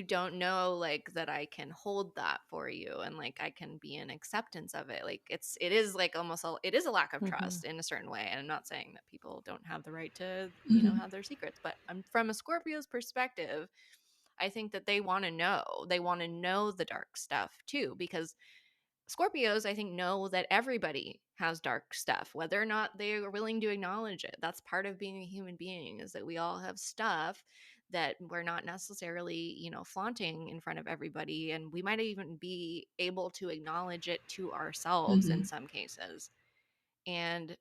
don't know like that I can hold that for you and like I can be in acceptance of it. Like it is like almost it is a lack of Mhm. trust in a certain way. And I'm not saying that people don't have the right to, Hmm. have their secrets, but from a Scorpio's perspective, I think that they want to know. They want to know the dark stuff too, because Scorpios, I think, know that everybody has dark stuff, whether or not they are willing to acknowledge it. That's part of being a human being, is that we all have stuff that we're not necessarily, flaunting in front of everybody. And we might even be able to acknowledge it to ourselves in Hmm. some cases. And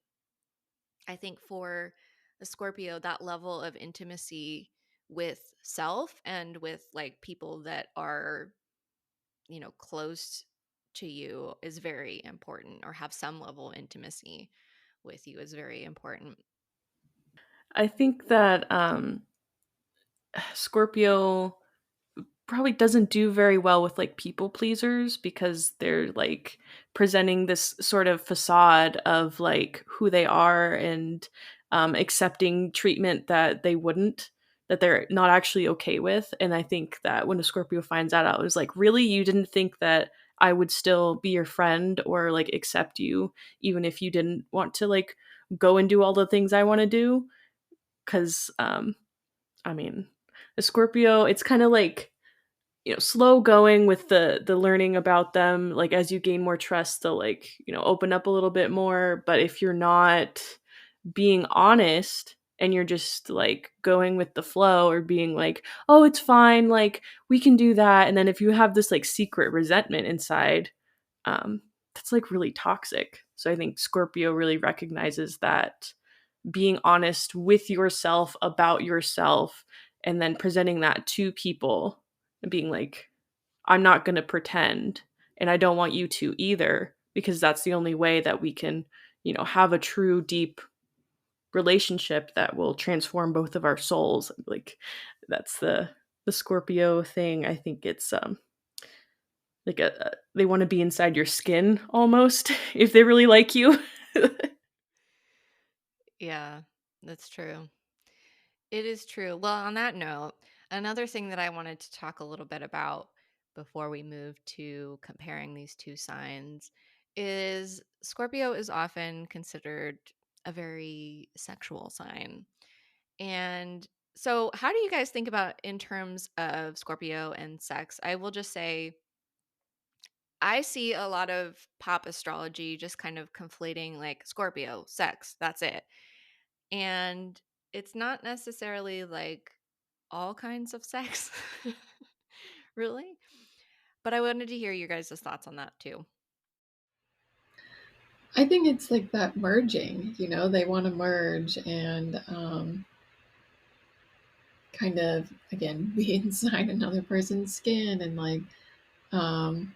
I think for a Scorpio, that level of intimacy with self and with like people that are close to you is very important, or have some level of intimacy with you is very important. I think that Scorpio probably doesn't do very well with like people pleasers because they're like presenting this sort of facade of like who they are and accepting treatment that they wouldn't, that they're not actually okay with. And I think that when a Scorpio finds that out, it was like, really, you didn't think that I would still be your friend or like accept you even if you didn't want to like go and do all the things I want to do? Because I mean, a Scorpio, it's kind of like, slow going with the learning about them. Like as you gain more trust, they'll like, open up a little bit more. But if you're not being honest and you're just like going with the flow or being like, oh, it's fine, like we can do that, and then if you have this like secret resentment inside, um that's like really toxic. So I think Scorpio really recognizes that being honest with yourself about yourself and then presenting that to people and being like, I'm not going to pretend and I don't want you to either, because that's the only way that we can, have a true deep relationship that will transform both of our souls. Like that's the Scorpio thing. I think it's like they want to be inside your skin almost if they really like you. Yeah, that's true. It is true. Well, on that note, another thing that I wanted to talk a little bit about before we move to comparing these two signs is Scorpio is often considered a very sexual sign. And so, how do you guys think about in terms of Scorpio and sex? I will just say I see a lot of pop astrology just kind of conflating like Scorpio, sex, that's it. And it's not necessarily like all kinds of sex, really. But I wanted to hear your guys' thoughts on that too. I think it's like that merging, they want to merge and kind of, again, be inside another person's skin and like, um,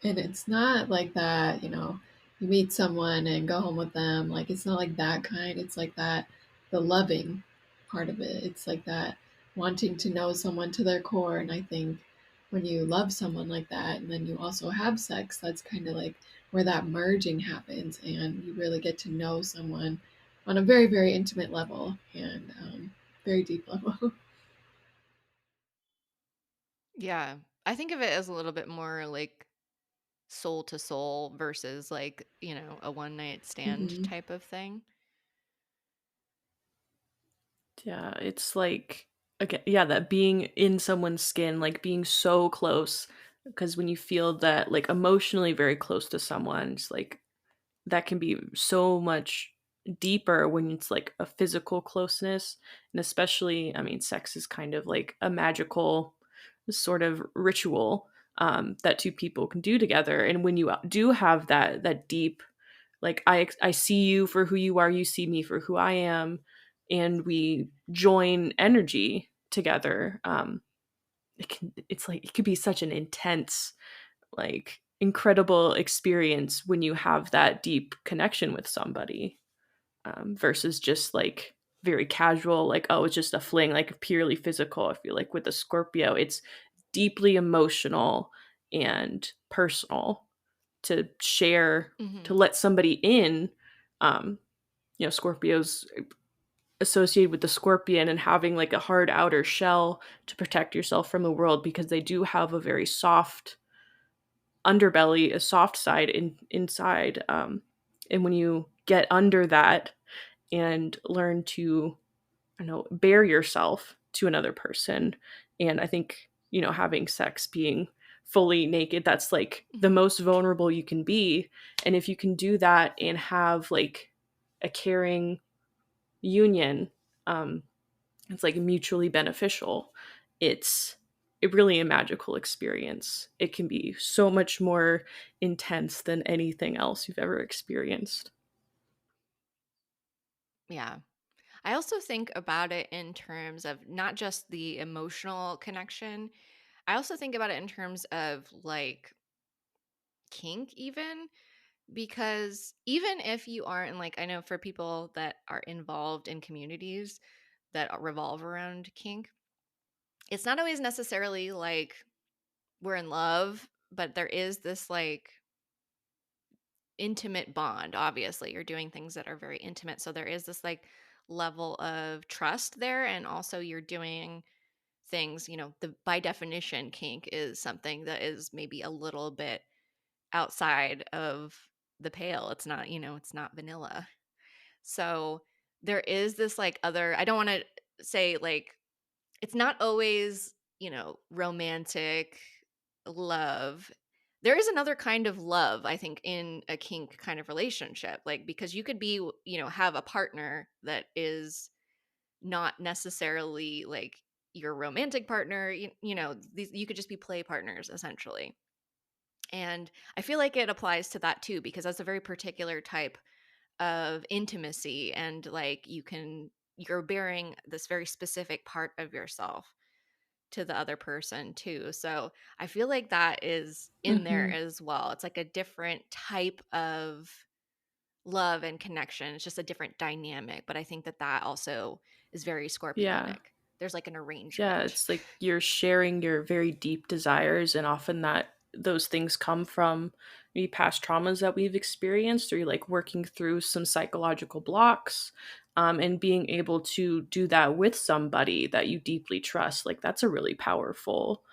and it's not like that, you meet someone and go home with them. Like, it's not like that kind. It's like the loving part of it. It's like that wanting to know someone to their core. And I think when you love someone like that and then you also have sex, that's kind of like where that merging happens and you really get to know someone on a very, very intimate level and very deep level. Yeah. I think of it as a little bit more like soul to soul versus like, a one night stand Hmm. type of thing. Yeah, it's like again, yeah, that being in someone's skin, like being so close, because when you feel that like emotionally very close to someone, it's like that can be so much deeper when it's like a physical closeness. And especially, I mean, sex is kind of like a magical sort of ritual that two people can do together. And when you do have that deep, like I see you for who you are, you see me for who I am, and we join energy together, it's like it could be such an intense, like incredible experience when you have that deep connection with somebody, versus just like very casual, like, oh, it's just a fling, like purely physical. I feel like with the Scorpio, it's deeply emotional and personal to share, to Hmm. let somebody in. Scorpios associated with the scorpion and having like a hard outer shell to protect yourself from the world, because they do have a very soft underbelly, a soft side inside. And when you get under that and learn to, I don't know, bare yourself to another person, and I think, having sex, being fully naked, that's like the Hmm. most vulnerable you can be. And if you can do that and have like a caring union, um, it's like mutually beneficial. It's really a magical experience. It can be so much more intense than anything else you've ever experienced. Yeah. I also think about it in terms of not just the emotional connection. I also think about it in terms of like kink, even because even if you aren't like, I know for people that are involved in communities that revolve around kink, it's not always necessarily like we're in love, but there is this like intimate bond. Obviously, you're doing things that are very intimate. So there is this like level of trust there. And also, you're doing things, by definition, kink is something that is maybe a little bit outside of the pale. It's not, it's not vanilla. So there is this like other, I don't want to say like, it's not always, romantic love. There is another kind of love, I think, in a kink kind of relationship. Like, because you could be, have a partner that is not necessarily like your romantic partner, you could just be play partners essentially. And I feel like it applies to that too, because that's a very particular type of intimacy. And like, you're bearing this very specific part of yourself to the other person too. So I feel like that is in there Hmm. as well. It's like a different type of love and connection. It's just a different dynamic. But I think that that also is very Yeah. scorpionic. There's like an Yeah, arrangement. it's like you're sharing your very deep desires, and often that those things come from maybe past traumas that we've experienced, or you're like working through some psychological blocks, and being able to do that with somebody that you deeply trust. Like that's a really powerful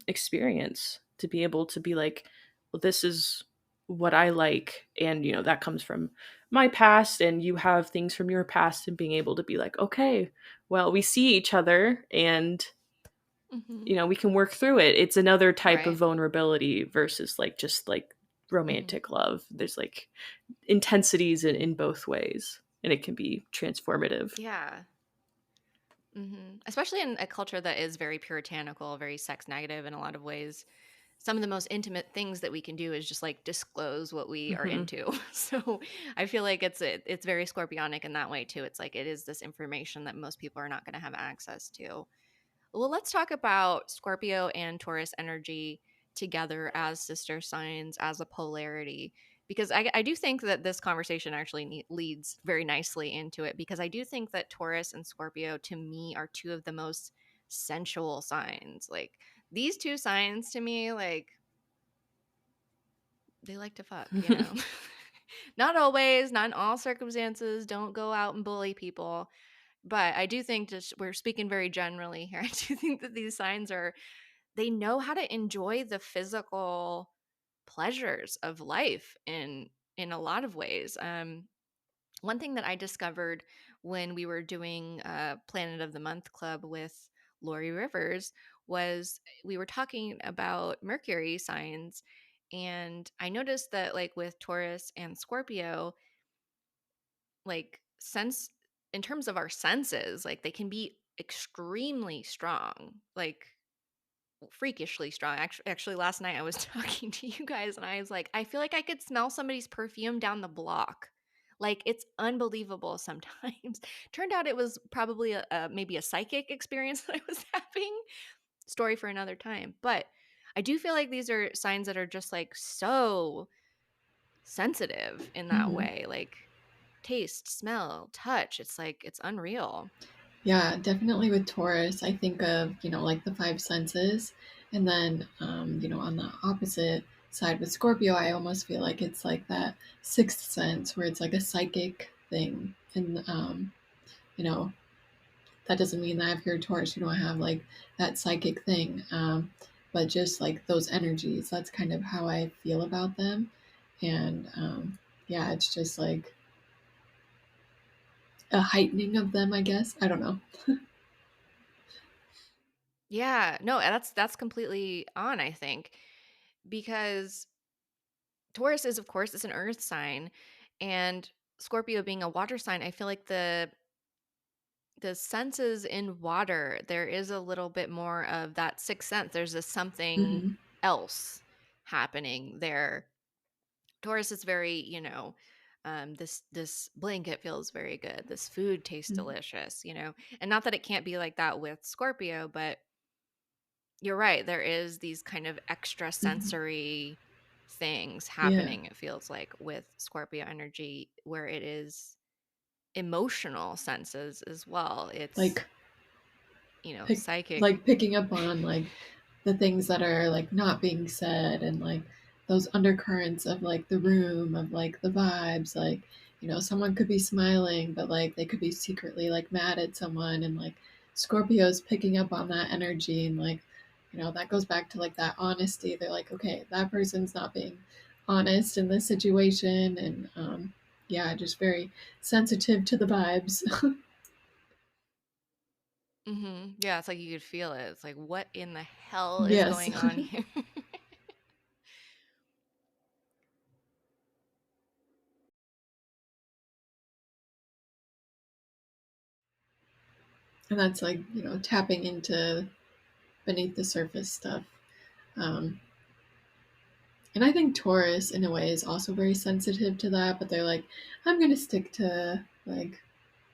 experience to be able to be like, well, this is what I like, and that comes from my past, and you have things from your past, and being able to be like, okay, well, we see each other, and Hmm. we can work through it. It's another type of Right. vulnerability versus like just like Hmm. romantic love. There's like intensities in both ways, and it can be transformative. Yeah. Especially in a culture that is very puritanical, very sex negative in a lot of ways. Some of the most intimate things that we can do is just like disclose what we are Hmm. into. So I feel like it's very scorpionic in that way too. It's like it is this information that most people are not going to have access to. Well, let's talk about Scorpio and Taurus energy together as sister signs, as a polarity. because I do think that this conversation actually leads very nicely into it, because I do think that Taurus and Scorpio to me are two of the most sensual signs. Like these two signs to me, like they like to fuck, you know. Not always, not in all circumstances. Don't go out and bully people. But I do think, just we're speaking very generally here, I do think that these signs are, they know how to enjoy the physical pleasures of life in a lot of ways. One thing that I discovered when we were doing Planet of the Month Club with Lori Rivers was we were talking about Mercury signs, and I noticed that like with Taurus and Scorpio, like sense in terms of our senses, like they can be extremely strong, like freakishly strong. Actually, last night I was talking to you guys and I was like, I feel like I could smell somebody's perfume down the block. Like it's unbelievable sometimes. Turned out it was probably maybe a psychic experience that I was having. Story for another time. But I do feel like these are signs that are just like so sensitive in that Hmm. way. Like taste, smell, touch. It's like it's unreal. Yeah, definitely with Taurus, I think of, like the five senses. And then, on the opposite side with Scorpio, I almost feel like it's like that sixth sense where it's like a psychic thing. And, you know, that doesn't mean that if you're a Taurus, you don't have like that psychic thing. But just like those energies, that's kind of how I feel about them. And yeah, it's just like a heightening of them, I guess. I don't know. Yeah, no, that's completely on, I think, because Taurus is, of course, it's an earth sign, and Scorpio being a water sign, I feel like the senses in water, there is a little bit more of that sixth sense. There's a something Hmm. else happening there. Taurus is very, this blanket feels very good. This food tastes delicious, and not that it can't be like that with Scorpio, but you're right. There is these kind of extra Hmm. sensory things Yeah. happening, it feels like, with Scorpio energy, where it is emotional senses as well. It's, Like pick psychic. like picking up on like the things that are like not being said, and like those undercurrents of like the room, of like the vibes, like someone could be smiling but like they could be secretly like mad at someone, and like Scorpio's picking up on that energy, and like that goes back to like that honesty. They're like, okay, that person's not being honest in this situation. And yeah, just very sensitive to the vibes. Yeah, it's like you could feel it. It's like, what in the hell is Yes. going on here? And that's like tapping into beneath the surface stuff. um, and I think Taurus in a way is also very sensitive to that, but they're like, I'm going to stick to like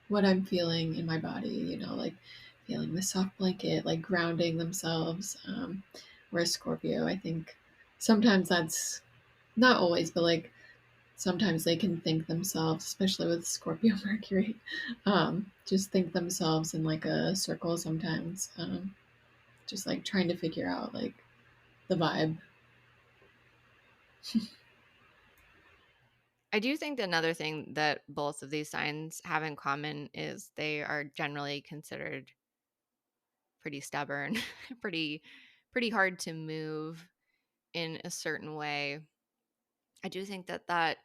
what I'm feeling in my body, like feeling the soft blanket, like grounding themselves. Whereas Scorpio, I think sometimes that's not always, but like sometimes they can think themselves, especially with Scorpio Mercury, just think themselves in like a circle sometimes, just like trying to figure out like the vibe. I do think that another thing that both of these signs have in common is they are generally considered pretty stubborn, pretty pretty hard to move in a certain way. I do think that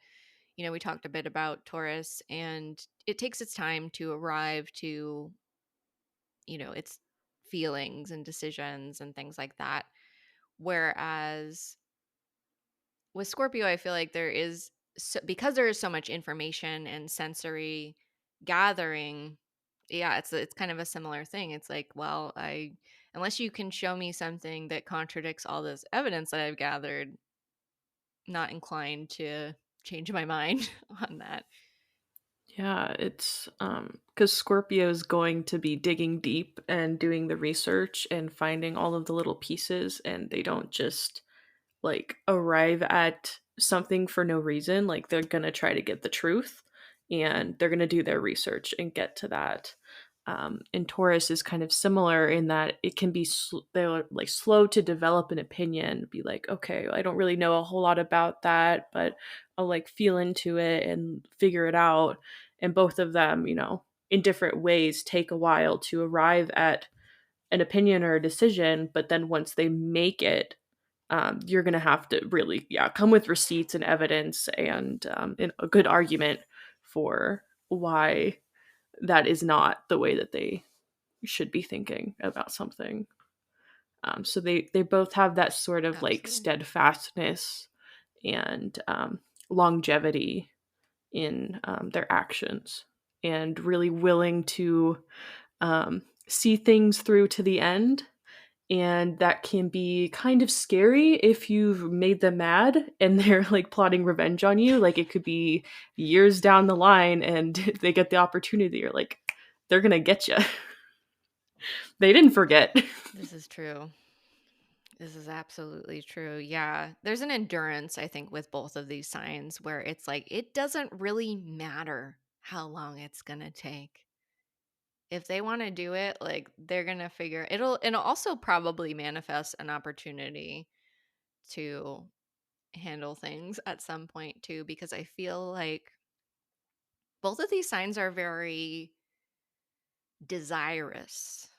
we talked a bit about Taurus, and it takes its time to arrive to, its feelings and decisions and things like that. Whereas with Scorpio, I feel like there is, because there is so much information and sensory gathering. Yeah, it's kind of a similar thing. It's like, well, I unless you can show me something that contradicts all this evidence that I've gathered, not inclined to change my mind on that. Yeah, it's because Scorpio is going to be digging deep and doing the research and finding all of the little pieces, and they don't just like arrive at something for no reason. Like they're going to try to get the truth and they're going to do their research and get to that. And Taurus is kind of similar in that it can be they're like slow to develop an opinion, be like, okay, I don't really know a whole lot about that, but I'll like feel into it and figure it out. And both of them, you know, in different ways take a while to arrive at an opinion or a decision, but then once they make it, you're going to have to really, yeah, come with receipts and evidence and a good argument for why that is not the way that they should be thinking about something. So they both have that sort of like Absolutely. steadfastness and longevity in their actions, and really willing to see things through to the end. And that can be kind of scary if you've made them mad and they're like plotting revenge on you. Like it could be years down the line and they get the opportunity. You're like, they're going to get you. They didn't forget. This is true. This is absolutely true. Yeah. There's an endurance, I think, with both of these signs where it's like, it doesn't really matter how long it's going to take. If they want to do it, like they're going to figure it'll also probably manifest an opportunity to handle things at some point too, because I feel like both of these signs are very desirous.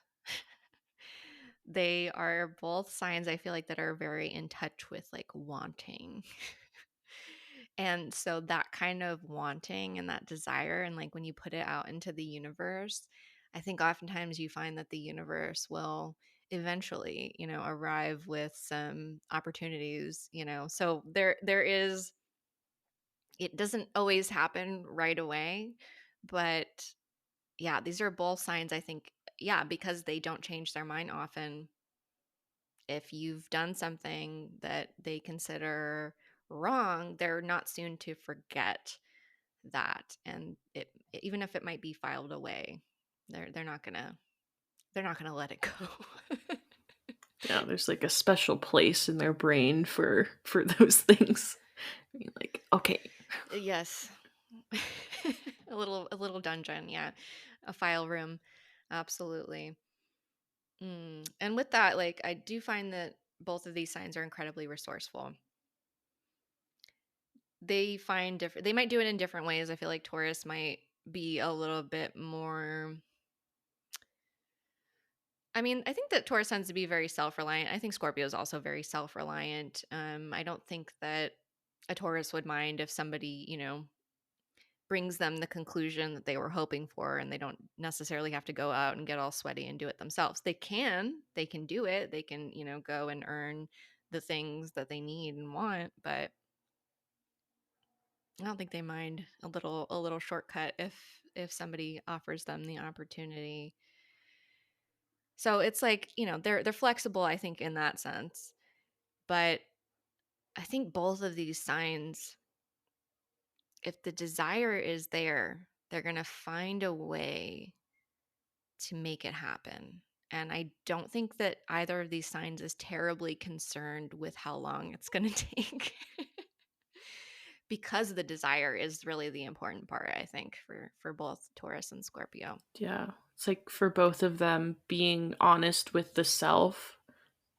They are both signs I feel like that are very in touch with like wanting. And so that kind of wanting and that desire, and like when you put it out into the universe, I think oftentimes you find that the universe will eventually, you know, arrive with some opportunities, you know. So there is, it doesn't always happen right away, but yeah, these are both signs I think, yeah, because they don't change their mind often. If you've done something that they consider wrong, they're not soon to forget that, and it, even if it might be filed away, they're not gonna, they're not gonna let it go. Yeah, there's like a special place in their brain for those things. I mean, like, okay. Yes. A little dungeon, yeah, a file room, absolutely. And with that, like I do find that both of these signs are incredibly resourceful. They find different, they might do it in different ways. I feel like Taurus might be a little bit more, I mean, I think that Taurus tends to be very self-reliant. I think Scorpio is also very self-reliant. I don't think that a Taurus would mind if somebody, you know, brings them the conclusion that they were hoping for, and they don't necessarily have to go out and get all sweaty and do it themselves. They can do it. They can, you know, go and earn the things that they need and want, but I don't think they mind a little shortcut if somebody offers them the opportunity. So it's like, you know, they're flexible, I think, in that sense. But I think both of these signs, if the desire is there, they're going to find a way to make it happen. And I don't think that either of these signs is terribly concerned with how long it's going to take. Because the desire is really the important part, I think, for both Taurus and Scorpio. Yeah. It's like for both of them, being honest with the self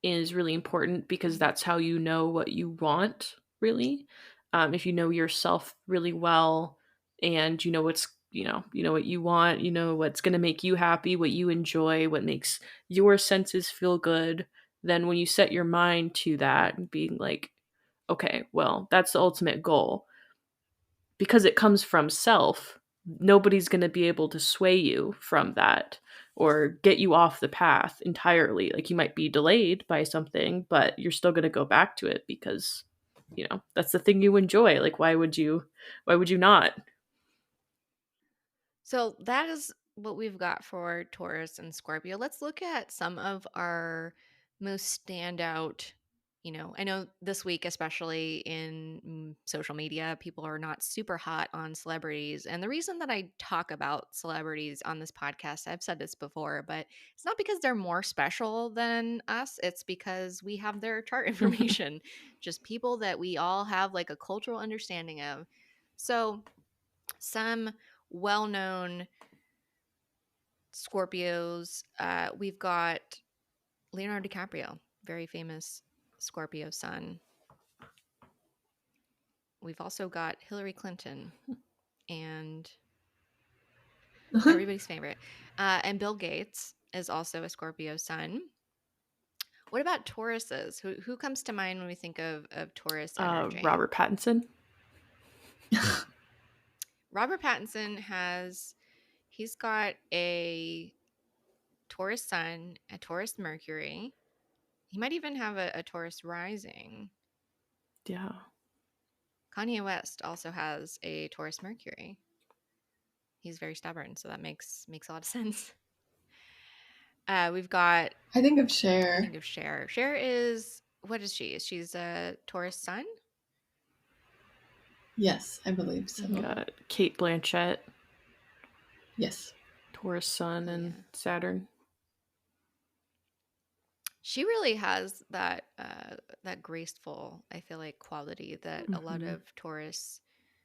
is really important because Mhm. that's how you know what you want, really. If you know yourself really well and you know what's, you know what you want, you know what's going to make you happy, what you enjoy, what makes your senses feel good, then when you set your mind to that, being like, okay, well, that's the ultimate goal, because it comes from self, nobody's going to be able to sway you from that or get you off the path entirely. Like you might be delayed by something, but you're still going to go back to it because, that's the thing you enjoy. Like why would you not? So that is what we've got for Taurus and Scorpio. Let's look at some of our most standout I know this week, especially in social media, people are not super hot on celebrities. And the reason that I talk about celebrities on this podcast, I've said this before, but it's not because they're more special than us. It's because we have their chart information, just people that we all have like a cultural understanding of. So, some well known Scorpios, we've got Leonardo DiCaprio, very famous Scorpio sun. We've also got Hillary Clinton and everybody's favorite. And Bill Gates is also a Scorpio sun. What about Tauruses? Who comes to mind when we think of Taurus energy? Robert Pattinson. Robert Pattinson he's got a Taurus sun, a Taurus Mercury. He might even have a Taurus rising. Yeah. Kanye West also has a Taurus Mercury. He's very stubborn, so that makes a lot of sense. We've got. I think of I Cher. think of Cher. Cher is, what is she? She's a Taurus sun. Yes, I believe so. Got Kate Blanchett. Yes. Taurus sun and Saturn. She really has that graceful, I feel like, quality that a lot of Taurus,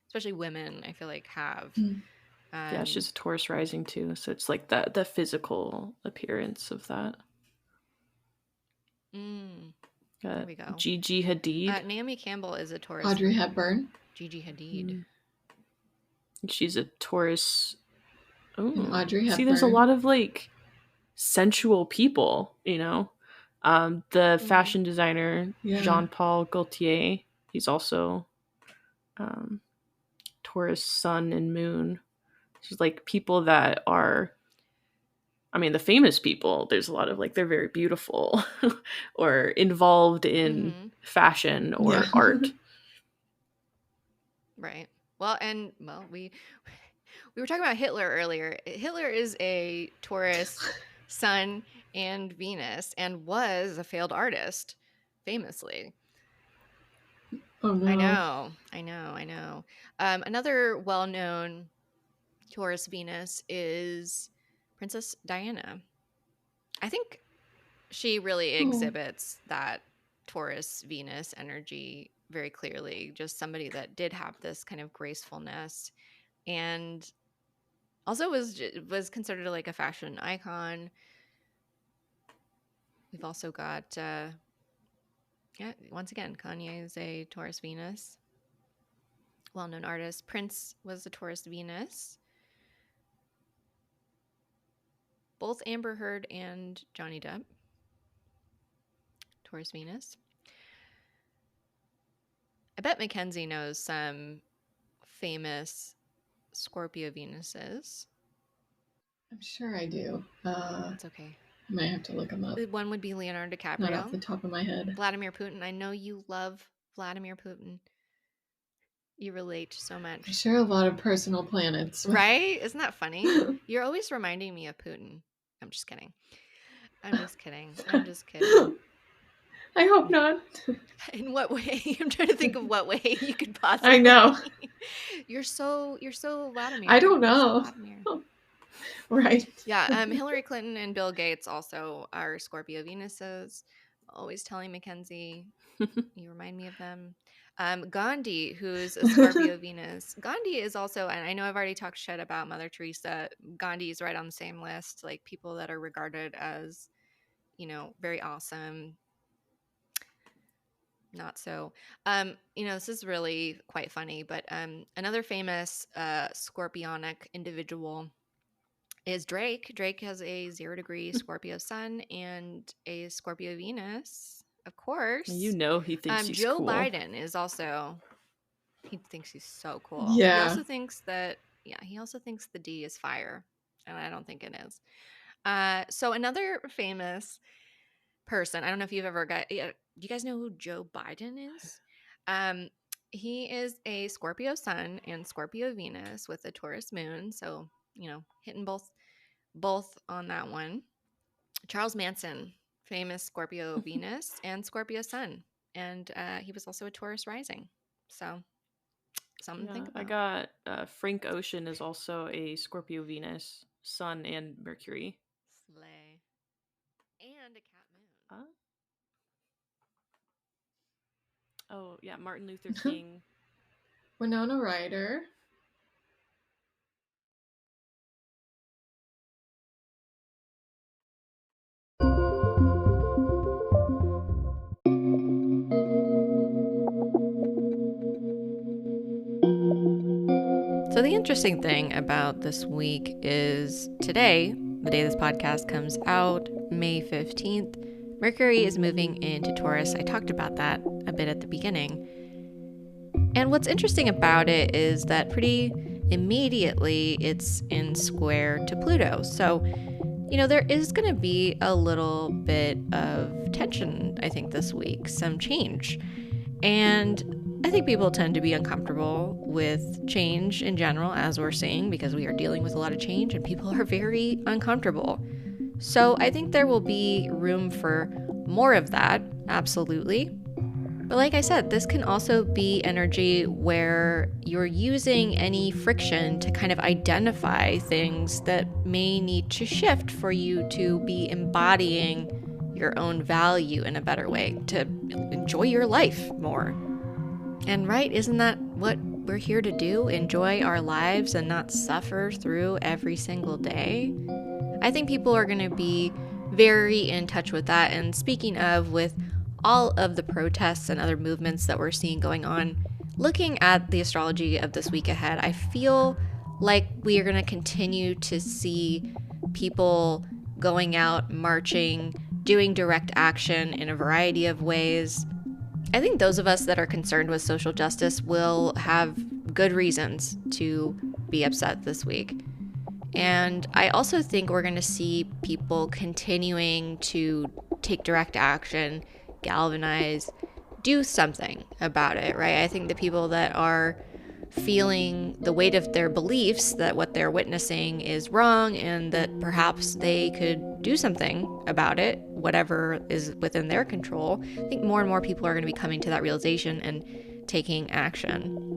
especially women, I feel like have. Yeah, she's a Taurus rising too, so it's like the physical appearance of that. There we go. Gigi Hadid. Naomi Campbell is a Taurus. Audrey Hepburn. Gigi Hadid. She's a Taurus. Oh, Audrey Hepburn. See, there's a lot of like sensual people, the fashion designer Jean-Paul Gaultier, he's also Taurus sun and moon. She's like people that are, the famous people, there's a lot of like, they're very beautiful or involved in fashion or art. Right. Well, we were talking about Hitler earlier. Hitler is a Taurus sun and Venus and was a failed artist, famously. Oh no. I know. Another well-known Taurus Venus is Princess Diana. I think she really exhibits that Taurus Venus energy very clearly. Just somebody that did have this kind of gracefulness, and also was considered like a fashion icon. We've also got once again, Kanye is a Taurus Venus, well-known artist. Prince was a Taurus Venus. Both Amber Heard and Johnny Depp, Taurus Venus. I bet Mackenzie knows some famous Scorpio Venuses. I'm sure I do. It's okay. I might have to look them up. One would be Leonardo DiCaprio. Not off the top of my head. Vladimir Putin. I know you love Vladimir Putin. You relate so much. I share a lot of personal planets. Right? Isn't that funny? You're always reminding me of Putin. I'm just kidding. I'm just kidding. I hope not. In what way? I'm trying to think of what way you could possibly. I know. You're so Vladimir. I don't know. Right. Yeah. Hillary Clinton and Bill Gates also are Scorpio Venuses. Always telling Mackenzie, you remind me of them. Gandhi, who's a Scorpio Venus. Gandhi is also, and I know I've already talked shit about Mother Teresa. Gandhi is right on the same list, like people that are regarded as, very awesome. Not so. This is really quite funny, but another famous Scorpionic individual is Drake. Drake has a 0-degree Scorpio sun and a Scorpio Venus, of course. He thinks he's Joe cool. Biden is also, he thinks he's so cool. Yeah. He also thinks the D is fire, and I don't think it is. So another famous person, I don't know if you've ever do you guys know who Joe Biden is? He is a Scorpio sun and Scorpio Venus with a Taurus moon, so hitting both on that one. Charles Manson, famous Scorpio Venus and Scorpio sun. And he was also a Taurus rising. So something to think I about. got Frank Ocean is also a Scorpio Venus, Sun and Mercury. Slay. And a cat moon. Oh, yeah, Martin Luther King. Winona Ryder. So the interesting thing about this week is today, the day this podcast comes out, May 15th, Mercury is moving into Taurus. I talked about that a bit at the beginning. And what's interesting about it is that pretty immediately it's in square to Pluto. So, there is going to be a little bit of tension, I think, this week, some change. And I think people tend to be uncomfortable with change in general, as we're seeing, because we are dealing with a lot of change and people are very uncomfortable. So I think there will be room for more of that, absolutely. But like I said, this can also be energy where you're using any friction to kind of identify things that may need to shift for you to be embodying your own value in a better way, to enjoy your life more. And right, isn't that what we're here to do? Enjoy our lives and not suffer through every single day? I think people are going to be very in touch with that. And speaking of, with all of the protests and other movements that we're seeing going on, looking at the astrology of this week ahead, I feel like we are going to continue to see people going out, marching, doing direct action in a variety of ways. I think those of us that are concerned with social justice will have good reasons to be upset this week. And I also think we're going to see people continuing to take direct action, galvanize, do something about it, right? I think the people that are feeling the weight of their beliefs that what they're witnessing is wrong and that perhaps they could do something about it, whatever is within their control, I think more and more people are going to be coming to that realization and taking action.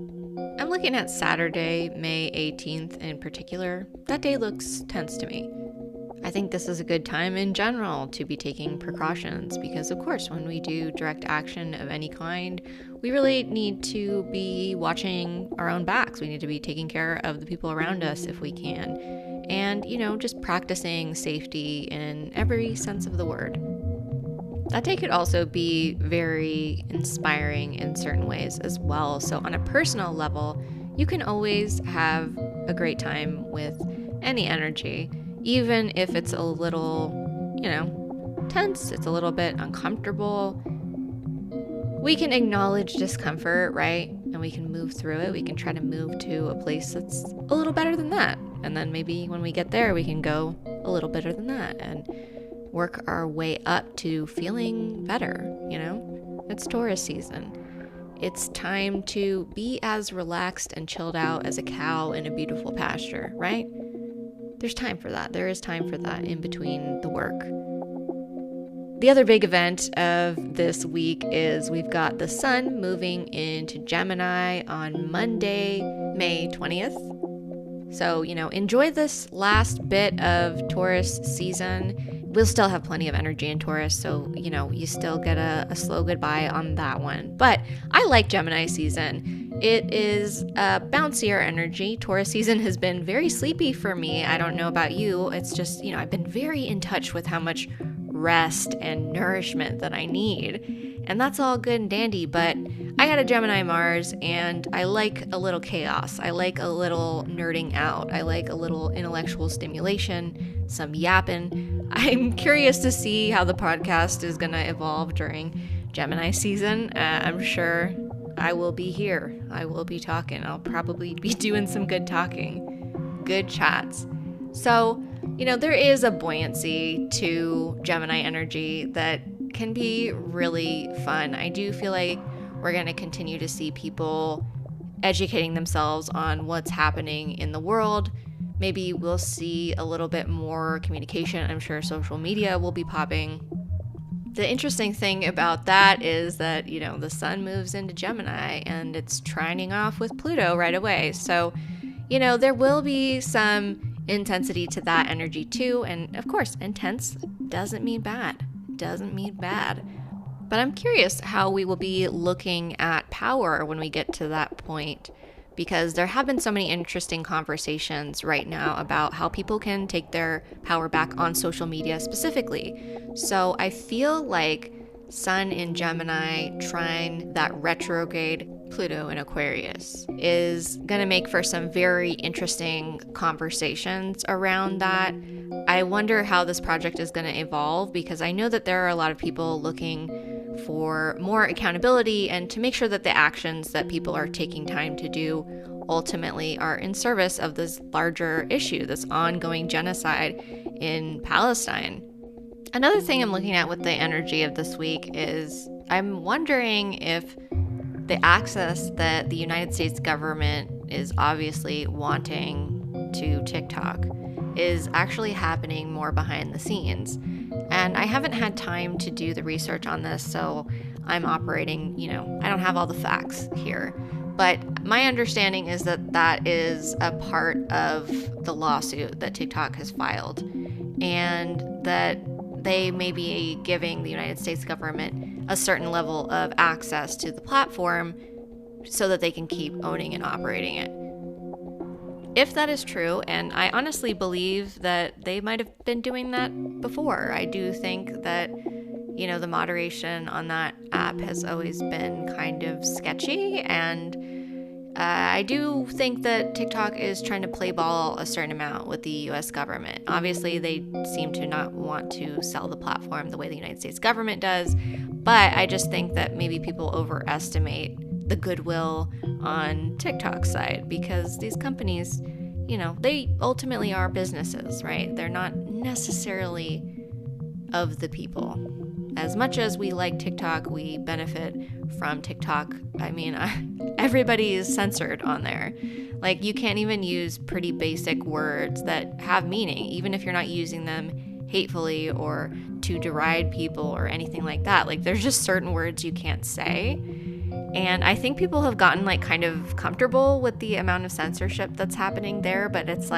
I'm looking at Saturday, May 18th in particular. That day looks tense to me. I think this is a good time in general to be taking precautions because, of course, when we do direct action of any kind, we really need to be watching our own backs. We need to be taking care of the people around us if we can. And, just practicing safety in every sense of the word. That day could also be very inspiring in certain ways as well. So on a personal level, you can always have a great time with any energy, even if it's a little, tense, it's a little bit uncomfortable. We can acknowledge discomfort, right? And we can move through it. We can try to move to a place that's a little better than that. And then maybe when we get there, we can go a little better than that and work our way up to feeling better, It's Taurus season. It's time to be as relaxed and chilled out as a cow in a beautiful pasture, right? There's time for that. There is time for that in between the work. The other big event of this week is we've got the sun moving into Gemini on Monday, May 20th. So, enjoy this last bit of Taurus season. We'll still have plenty of energy in Taurus, so, you still get a slow goodbye on that one. But I like Gemini season. It is a bouncier energy. Taurus season has been very sleepy for me. I don't know about you. It's just, I've been very in touch with how much rest and nourishment that I need. And that's all good and dandy, but I got a Gemini Mars and I like a little chaos. I like a little nerding out. I like a little intellectual stimulation, some yapping. I'm curious to see how the podcast is going to evolve during Gemini season. I'm sure I will be here. I will be talking. I'll probably be doing some good talking, good chats. So, there is a buoyancy to Gemini energy that can be really fun. I do feel like we're going to continue to see people educating themselves on what's happening in the world. Maybe we'll see a little bit more communication. I'm sure social media will be popping. The interesting thing about that is that, the sun moves into Gemini and it's trining off with Pluto right away. So, there will be some intensity to that energy too. And of course, intense doesn't mean bad. Doesn't mean bad. But I'm curious how we will be looking at power when we get to that point, because there have been so many interesting conversations right now about how people can take their power back on social media specifically. So I feel like Sun in Gemini trine that retrograde Pluto in Aquarius is going to make for some very interesting conversations around that. I wonder how this project is going to evolve, because I know that there are a lot of people looking for more accountability and to make sure that the actions that people are taking time to do ultimately are in service of this larger issue, this ongoing genocide in Palestine. Another thing I'm looking at with the energy of this week is I'm wondering if the access that the United States government is obviously wanting to TikTok is actually happening more behind the scenes. And I haven't had time to do the research on this, so I'm operating, I don't have all the facts here. But my understanding is that that is a part of the lawsuit that TikTok has filed, and that they may be giving the United States government a certain level of access to the platform so that they can keep owning and operating it. If that is true, and I honestly believe that they might have been doing that before, I do think that, the moderation on that app has always been kind of sketchy, and I do think that TikTok is trying to play ball a certain amount with the US government. Obviously, they seem to not want to sell the platform the way the United States government does, but I just think that maybe people overestimate the goodwill on TikTok's side, because these companies, they ultimately are businesses, right? They're not necessarily of the people. As much as we like TikTok, we benefit from TikTok. I mean, everybody is censored on there. Like, you can't even use pretty basic words that have meaning, even if you're not using them hatefully or to deride people or anything like that. Like, there's just certain words you can't say. And I think people have gotten kind of comfortable with the amount of censorship that's happening there, but it's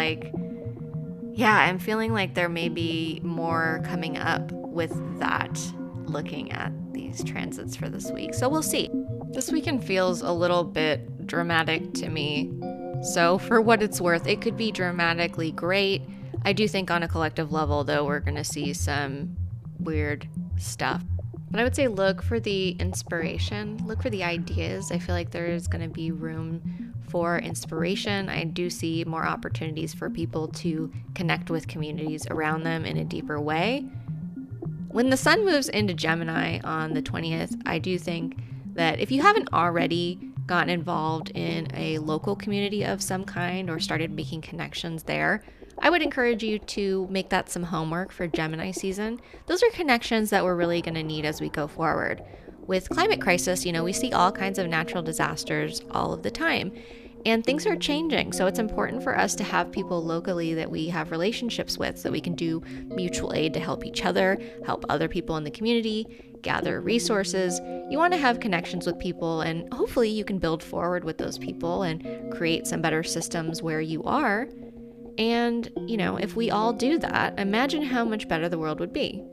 yeah, I'm feeling like there may be more coming up with that, looking at these transits for this week. So we'll see. This weekend feels a little bit dramatic to me. So for what it's worth, it could be dramatically great. I do think on a collective level, though, we're going to see some weird stuff. But I would say look for the inspiration, look for the ideas. I feel like there's going to be room for inspiration. I do see more opportunities for people to connect with communities around them in a deeper way. When the sun moves into Gemini on the 20th, I do think that if you haven't already gotten involved in a local community of some kind or started making connections there, I would encourage you to make that some homework for Gemini season. Those are connections that we're really going to need as we go forward. With climate crisis, we see all kinds of natural disasters all of the time, and things are changing. So it's important for us to have people locally that we have relationships with, so we can do mutual aid to help each other, help other people in the community, gather resources. You want to have connections with people, and hopefully you can build forward with those people and create some better systems where you are. And, if we all do that, imagine how much better the world would be.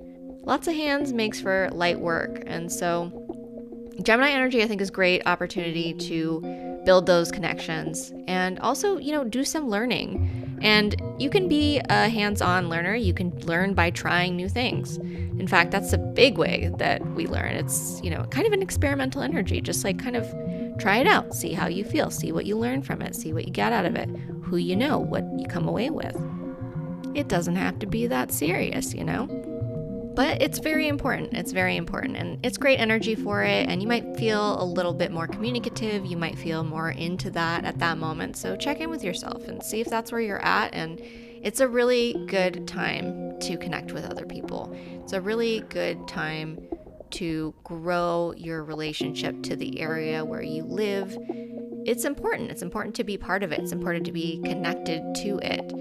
Lots of hands makes for light work. And so Gemini energy, I think, is a great opportunity to build those connections and also, do some learning. And you can be a hands-on learner. You can learn by trying new things. In fact, that's a big way that we learn. It's, kind of an experimental energy, just kind of try it out, see how you feel, see what you learn from it, see what you get out of it, who what you come away with. It doesn't have to be that serious, But it's very important. It's very important. And it's great energy for it. And you might feel a little bit more communicative. You might feel more into that at that moment. So check in with yourself and see if that's where you're at. And it's a really good time to connect with other people. It's a really good time to grow your relationship to the area where you live. It's important. It's important to be part of it. It's important to be connected to it.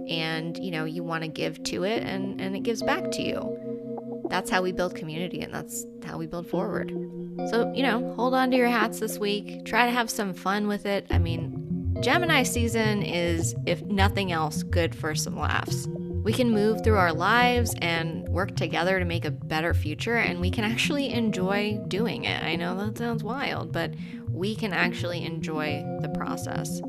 And, you want to give to it and it gives back to you. that's how we build community, and that's how we build forward. So, hold on to your hats this week. Try to have some fun with it. I mean, Gemini season is, if nothing else, good for some laughs. We can move through our lives and work together to make a better future, and we can actually enjoy doing it. I know that sounds wild, but we can actually enjoy the process.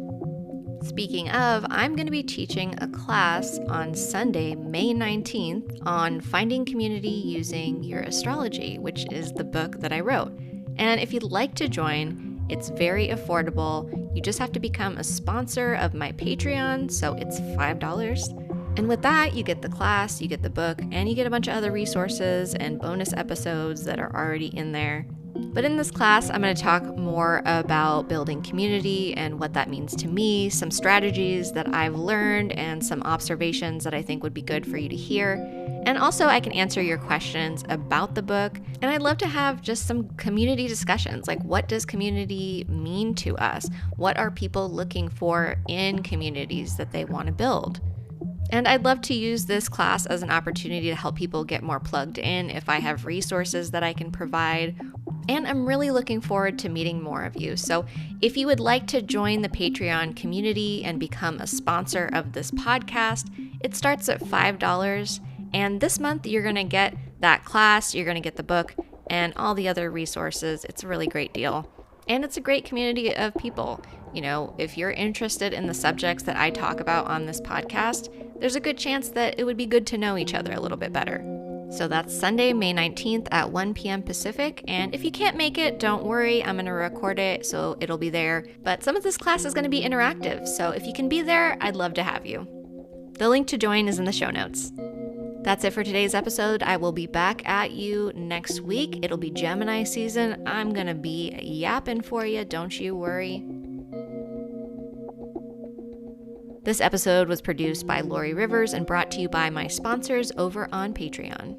Speaking of, I'm going to be teaching a class on Sunday, May 19th, on finding community using your astrology, which is the book that I wrote. And if you'd like to join, it's very affordable. You just have to become a sponsor of my Patreon, so it's $5. And with that, you get the class, you get the book, and you get a bunch of other resources and bonus episodes that are already in there. But in this class, I'm going to talk more about building community and what that means to me, some strategies that I've learned, and some observations that I think would be good for you to hear. And also, I can answer your questions about the book. And I'd love to have just some community discussions, like what does community mean to us? What are people looking for in communities that they want to build? And I'd love to use this class as an opportunity to help people get more plugged in if I have resources that I can provide. And I'm really looking forward to meeting more of you. So if you would like to join the Patreon community and become a sponsor of this podcast, it starts at $5. And this month you're going to get that class, you're going to get the book, and all the other resources. It's a really great deal. And it's a great community of people. If you're interested in the subjects that I talk about on this podcast, there's a good chance that it would be good to know each other a little bit better. So that's Sunday, May 19th at 1 p.m. Pacific. And if you can't make it, don't worry. I'm going to record it, so it'll be there. But some of this class is going to be interactive. So if you can be there, I'd love to have you. The link to join is in the show notes. That's it for today's episode. I will be back at you next week. It'll be Gemini season. I'm going to be yapping for you. Don't you worry. This episode was produced by Lori Rivers and brought to you by my sponsors over on Patreon.